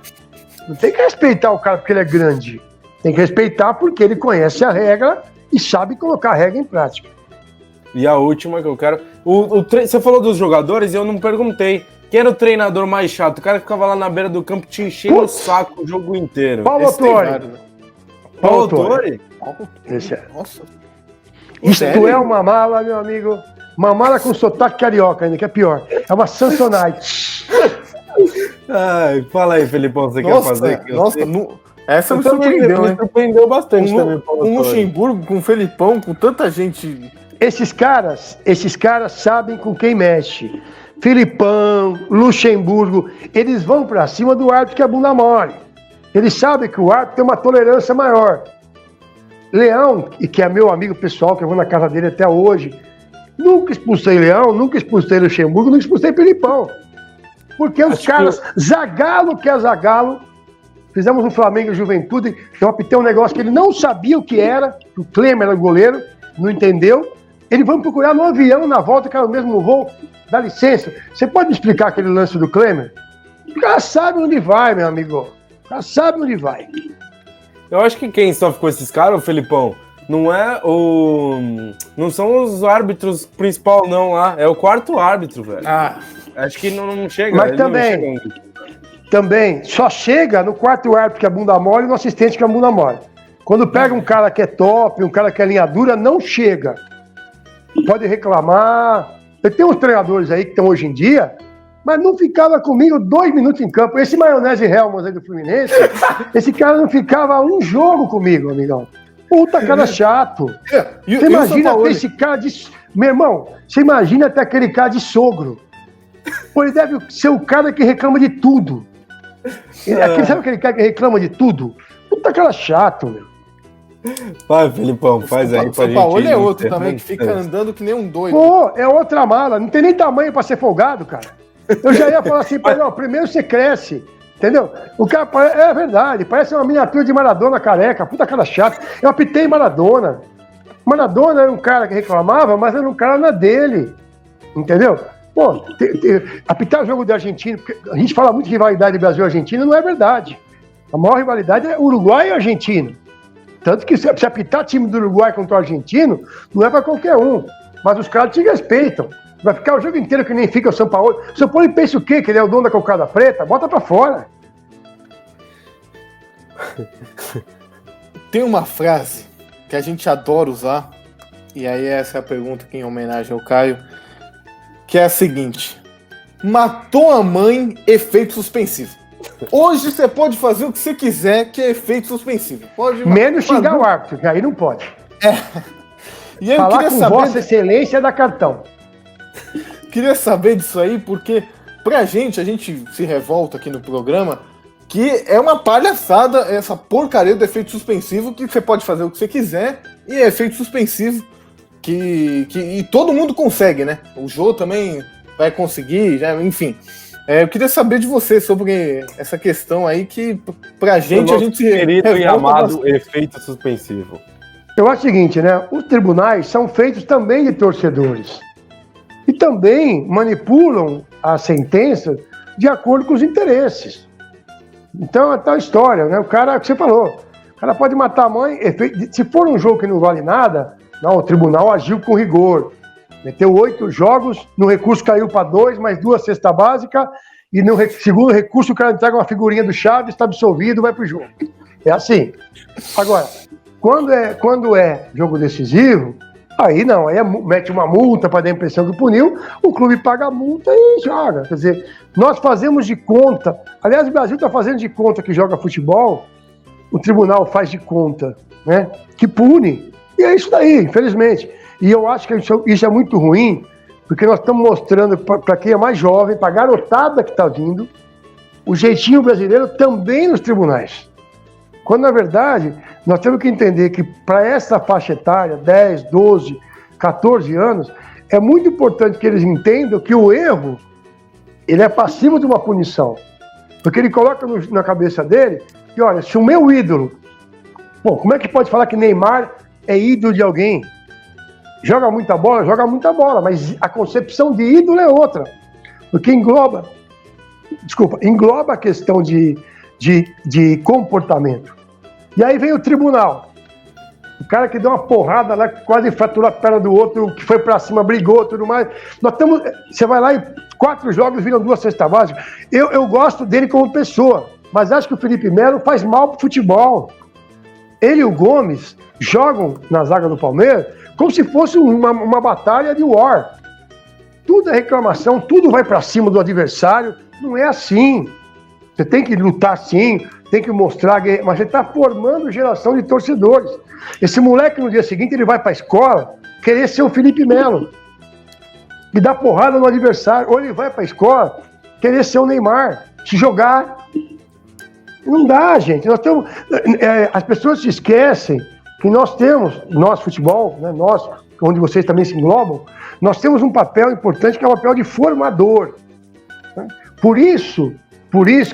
Não tem que respeitar o cara porque ele é grande. Tem que respeitar porque ele conhece a regra e sabe colocar a regra em prática. E a última que eu quero... Você falou dos jogadores e eu não perguntei. Quem era o treinador mais chato? O cara que ficava lá na beira do campo te enchendo o saco o jogo inteiro. Paulo Autori. Paulo Autori? Nossa. Isto é uma mala, meu amigo. Uma mala com sotaque carioca ainda, que é pior. É uma Samsonite. Fala aí, Felipão, você quer fazer? Essa me surpreendeu, né? Me surpreendeu bastante também. Um Luxemburgo, com o Felipão, com tanta gente. Esses caras sabem com quem mexe. Felipão, Luxemburgo, eles vão pra cima do árbitro que é bunda mole. Eles sabem que o árbitro tem uma tolerância maior. Leão, que é meu amigo pessoal, que eu vou na casa dele até hoje, nunca expulsei Leão, nunca expulsei Luxemburgo, nunca expulsei Felipão. Porque os caras, Zagallo que é Zagallo, fizemos um Flamengo e Juventude, eu apitei um negócio que ele não sabia o que era, o Klemer era o goleiro, não entendeu. Eles vão procurar no avião, na volta, que era o mesmo voo. Dá licença, você pode me explicar aquele lance do Klemer? O cara sabe onde vai, meu amigo. O cara sabe onde vai. Eu acho que quem sofre com esses caras, Felipão, não são os árbitros principal não lá, é o quarto árbitro, velho. Acho que não chega. Mas também, só chega no quarto árbitro que é bunda mole e no assistente que é bunda mole. Quando pega um cara que é top, um cara que é linha dura, não chega. Pode reclamar. Eu tenho uns treinadores aí que estão hoje em dia, mas não ficava comigo 2 minutos em campo. Esse Maionese Helmans aí do Fluminense, esse cara não ficava um jogo comigo, amigão. Puta cara chato. Você imagina ter esse cara de... Meu irmão, você imagina ter aquele cara de sogro. Pô, ele deve ser o cara que reclama de tudo. Sabe aquele cara que reclama de tudo? Puta cara chato, meu. Vai, Felipão, faz aí pra gente. O Paulo é outro também, que fica andando que nem um doido. Pô, é outra mala. Não tem nem tamanho pra ser folgado, cara. Eu já ia falar assim pra ele, ó, primeiro você cresce. Entendeu? O cara, é verdade, parece uma miniatura de Maradona careca. Puta cara chato. Eu apitei Maradona. Maradona era um cara que reclamava, mas era um cara na dele. Entendeu? Pô, apitar o jogo da Argentina, porque a gente fala muito de rivalidade Brasil-Argentina, não é verdade. A maior rivalidade é Uruguai e Argentina. Tanto que se apitar time do Uruguai contra o argentino, não é pra qualquer um. Mas os caras te respeitam. Vai ficar o jogo inteiro que nem fica o São Paulo. O São Paulo pensa o quê? Que ele é o dono da cocada preta? Bota pra fora. Tem uma frase que a gente adora usar, e aí essa é a pergunta que em homenagem ao Caio, que é a seguinte: matou a mãe, efeito suspensivo. Hoje você pode fazer o que você quiser, que é efeito suspensivo. Pode menos xingar o árbitro, que aí não pode. E aí falar com Vossa Excelência dá cartão. Queria saber disso aí, porque a gente se revolta aqui no programa, que é uma palhaçada essa porcaria do efeito suspensivo, que você pode fazer o que você quiser, e é efeito suspensivo e todo mundo consegue, né? O Jô também vai conseguir, enfim. Eu queria saber de você sobre essa questão aí que, pra gente, a gente... querido e amado efeito suspensivo. Eu acho o seguinte, né? Os tribunais são feitos também de torcedores. E também manipulam a sentença de acordo com os interesses. Então, é tal história, né? O cara, que você falou, o cara pode matar a mãe... Se for um jogo que não vale nada, não, o tribunal agiu com rigor. Meteu 8 jogos, no recurso caiu para 2, mais 2 cesta básica, e no segundo recurso o cara entrega uma figurinha do Chaves, está absolvido, vai pro jogo. É assim. Agora, quando é jogo decisivo, aí não, aí mete uma multa para dar a impressão que puniu, o clube paga a multa e joga. Quer dizer, nós fazemos de conta, aliás, o Brasil está fazendo de conta que joga futebol, o tribunal faz de conta, né, que pune, e é isso daí, infelizmente. E eu acho que isso é muito ruim, porque nós estamos mostrando para quem é mais jovem, para a garotada que está vindo, o jeitinho brasileiro também nos tribunais. Quando, na verdade, nós temos que entender que para essa faixa etária, 10, 12, 14 anos, é muito importante que eles entendam que o erro, ele é passivo de uma punição. Porque ele coloca na cabeça dele que, olha, se o meu ídolo... Bom, como é que pode falar que Neymar é ídolo de alguém? Joga muita bola, mas a concepção de ídolo é outra. Porque engloba a questão de comportamento. E aí vem o tribunal. O cara que deu uma porrada lá, quase fraturou a perna do outro, que foi pra cima, brigou, tudo mais. Você vai lá e 4 jogos viram 2 cestas básicas. Eu gosto dele como pessoa, mas acho que o Felipe Melo faz mal pro futebol. Ele e o Gomes jogam na zaga do Palmeiras como se fosse uma batalha de war. Tudo é reclamação, tudo vai pra cima do adversário. Não é assim. Você tem que lutar sim, tem que mostrar, mas você está formando geração de torcedores. Esse moleque no dia seguinte ele vai para a escola querer ser o Felipe Melo e dar porrada no adversário, ou ele vai para a escola querer ser o Neymar, se jogar. Não dá, gente. As pessoas se esquecem que nós futebol, né, nós, onde vocês também se englobam, nós temos um papel importante que é o papel de formador. Né? Por isso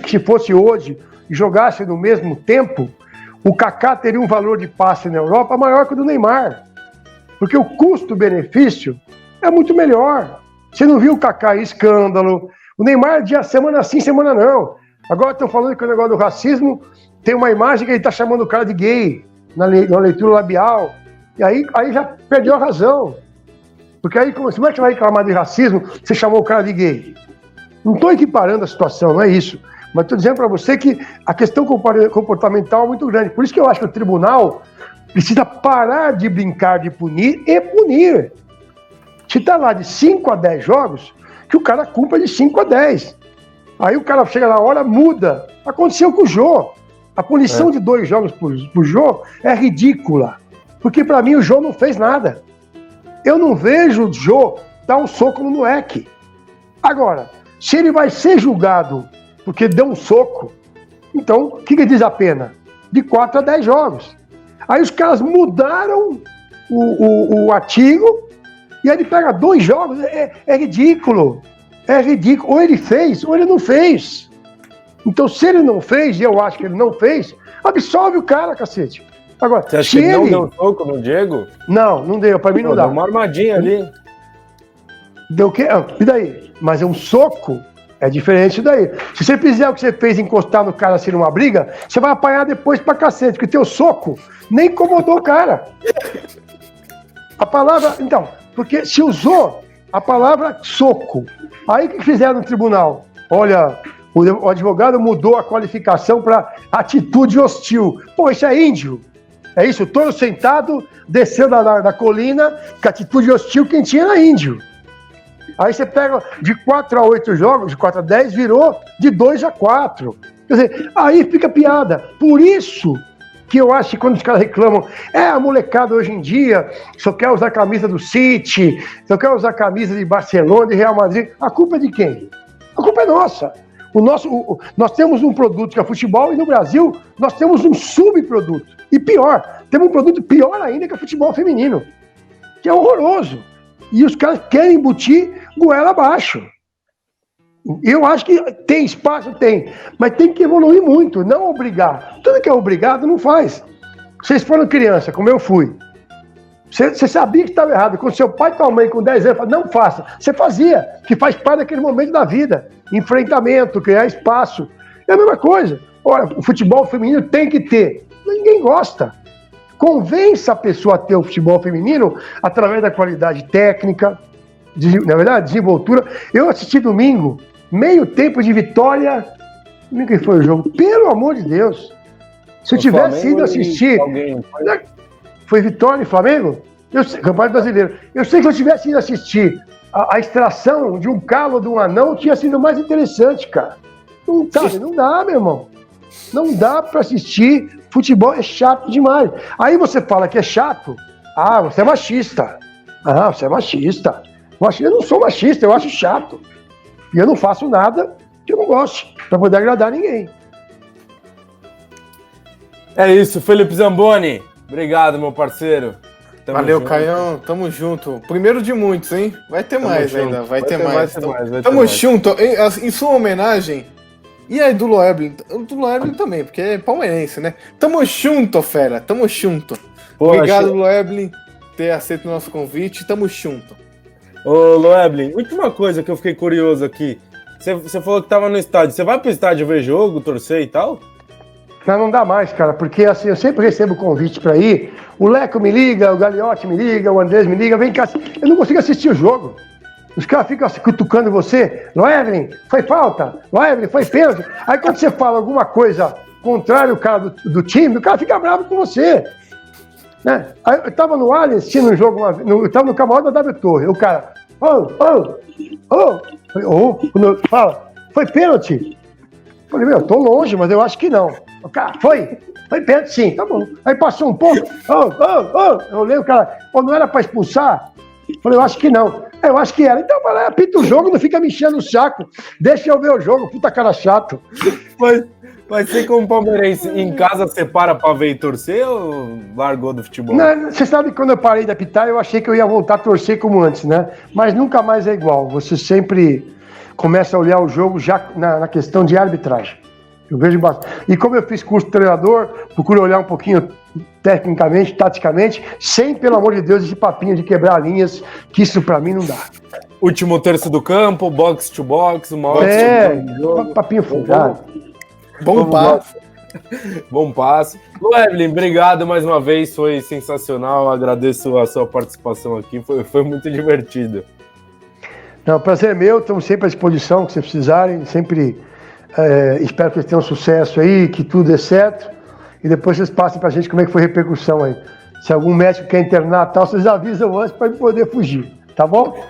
que se fosse hoje e jogasse no mesmo tempo, o Kaká teria um valor de passe na Europa maior que o do Neymar. Porque o custo-benefício é muito melhor. Você não viu o Kaká em escândalo. O Neymar, semana sim, semana não. Agora estão falando que o negócio do racismo tem uma imagem que ele está chamando o cara de gay na leitura labial. E aí já perdeu a razão. Porque aí, como é que você vai reclamar de racismo? Você chamou o cara de gay. Não estou equiparando a situação, não é isso. Mas estou dizendo para você que a questão comportamental é muito grande. Por isso que eu acho que o tribunal precisa parar de brincar de punir e punir. Se está lá de 5 a 10 jogos, que o cara cumpra de 5 a 10. Aí o cara chega na hora, muda. Aconteceu com o Jô. A punição de 2 jogos por Jô é ridícula. Porque para mim o Jô não fez nada. Eu não vejo o Jô dar um soco no moleque. Agora, se ele vai ser julgado porque deu um soco, então o que diz a pena? De 4 a 10 jogos. Aí os caras mudaram o artigo e aí ele pega 2 jogos. É ridículo. É ridículo. Ou ele fez, ou ele não fez. Então, se ele não fez, e eu acho que ele não fez, absolve o cara, cacete. Agora, você acha que ele não deu soco no Diego? Não deu. Pra mim não dá. Deu uma armadinha ali. Deu o quê? E daí? Mas um soco é diferente daí. Se você fizer o que você fez, encostar no cara assim numa briga, você vai apanhar depois pra cacete, porque teu soco nem incomodou o cara. A palavra... Então, porque se usou a palavra soco, aí o que fizeram no tribunal? Olha, o advogado mudou a qualificação para atitude hostil. Pô, isso é índio. É isso, todo sentado, desceu da colina, que atitude hostil quem tinha era índio. Aí você pega de 4 a 8 jogos, de 4 a 10, virou de 2 a 4. Quer dizer, aí fica piada. Por isso que eu acho que quando os caras reclamam, a molecada hoje em dia só quer usar a camisa do City, só quer usar a camisa de Barcelona, de Real Madrid. A culpa é de quem? A culpa é nossa. Nós temos um produto que é futebol e no Brasil nós temos um subproduto. E pior, temos um produto pior ainda que é o futebol feminino, que é horroroso. E os caras querem embutir goela abaixo. Eu acho que tem espaço, mas tem que evoluir muito, não obrigar. Tudo que é obrigado não faz. Vocês foram criança, como eu fui. Você sabia que estava errado. Quando seu pai e tua mãe com 10 anos falavam, não faça. Você fazia, que faz parte daquele momento da vida. Enfrentamento, criar espaço. É a mesma coisa. Olha, o futebol feminino tem que ter. Ninguém gosta. Convença a pessoa a ter o futebol feminino através da qualidade técnica, na verdade, desenvoltura. Eu assisti domingo, meio tempo de Vitória. Como é que foi o jogo? Pelo amor de Deus. Se eu tivesse ido assistir... Foi Vitória e Flamengo? Campeonato Brasileiro. Eu sei que se eu tivesse ido assistir a extração de um calo de um anão, tinha sido mais interessante, cara. Não dá, meu irmão. Não dá pra assistir. Futebol é chato demais. Aí você fala que é chato. Você é machista. Você é machista. Eu não sou machista, eu acho chato. E eu não faço nada que eu não goste, pra poder agradar ninguém. É isso, Felipe Zamboni. Obrigado, meu parceiro. Valeu, junto. Caião. Tamo junto. Primeiro de muitos, hein? Vai ter mais junto. Ainda. Vai ter mais. Tamo junto. Em sua homenagem. E aí do Loeblin? Do Loeblin também, porque é palmeirense, né? Tamo junto, fera. Tamo junto. Obrigado, Loeblin, por ter aceito o nosso convite. Tamo junto. Ô, Loeblin, última coisa que eu fiquei curioso aqui. Você falou que tava no estádio. Você vai pro estádio ver jogo, torcer e tal? Não dá mais, cara, porque assim, eu sempre recebo convite pra ir. O Leco me liga, o Gagliotti me liga, o Andrés me liga, vem cá. Eu não consigo assistir o jogo. Os caras ficam assim, cutucando você. Loeblin, foi falta. Loeblin, foi pênalti. Aí quando você fala alguma coisa contrária ao cara do time, o cara fica bravo com você. Né? Aí eu tava no Allianz assistindo um jogo, eu tava no camarote da W Torre. O cara, fala, foi pênalti. Eu falei, tô longe, mas eu acho que não. O cara, foi pênalti sim, tá bom. Aí passou um pouco, eu olhei o cara, não era pra expulsar? Eu falei, eu acho que não. Eu acho que era. Então vai lá, apita o jogo, não fica me enchendo o saco. Deixa eu ver o jogo, puta cara chato. Mas você como palmeirense, em casa você para pra ver e torcer ou largou do futebol? Não, você sabe que quando eu parei de apitar, eu achei que eu ia voltar a torcer como antes, né? Mas nunca mais é igual. Você sempre começa a olhar o jogo já na questão de arbitragem. Eu vejo bastante. E como eu fiz curso de treinador, procuro olhar um pouquinho tecnicamente, taticamente, sem, pelo amor de Deus, esse papinho de quebrar linhas, que isso pra mim não dá. Último terço do campo, box to box, uma hora papinho fugado. Bom passo. Loeblin, obrigado mais uma vez, foi sensacional, agradeço a sua participação aqui, foi muito divertido. Não, prazer é meu, estamos sempre à disposição, que vocês precisarem, sempre Espero que eles tenham sucesso aí, que tudo dê certo. E depois vocês passem pra gente como é que foi a repercussão aí. Se algum médico quer internar tal, vocês avisam antes para ele poder fugir. Tá bom?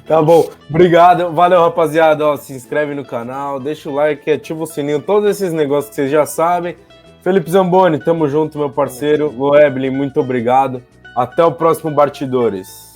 Tá bom, obrigado, valeu rapaziada, ó, se inscreve no canal, deixa o like, ativa o sininho, todos esses negócios que vocês já sabem. Felipe Zamboni, tamo junto, meu parceiro. Loeblin, muito obrigado. Até o próximo Bastidores.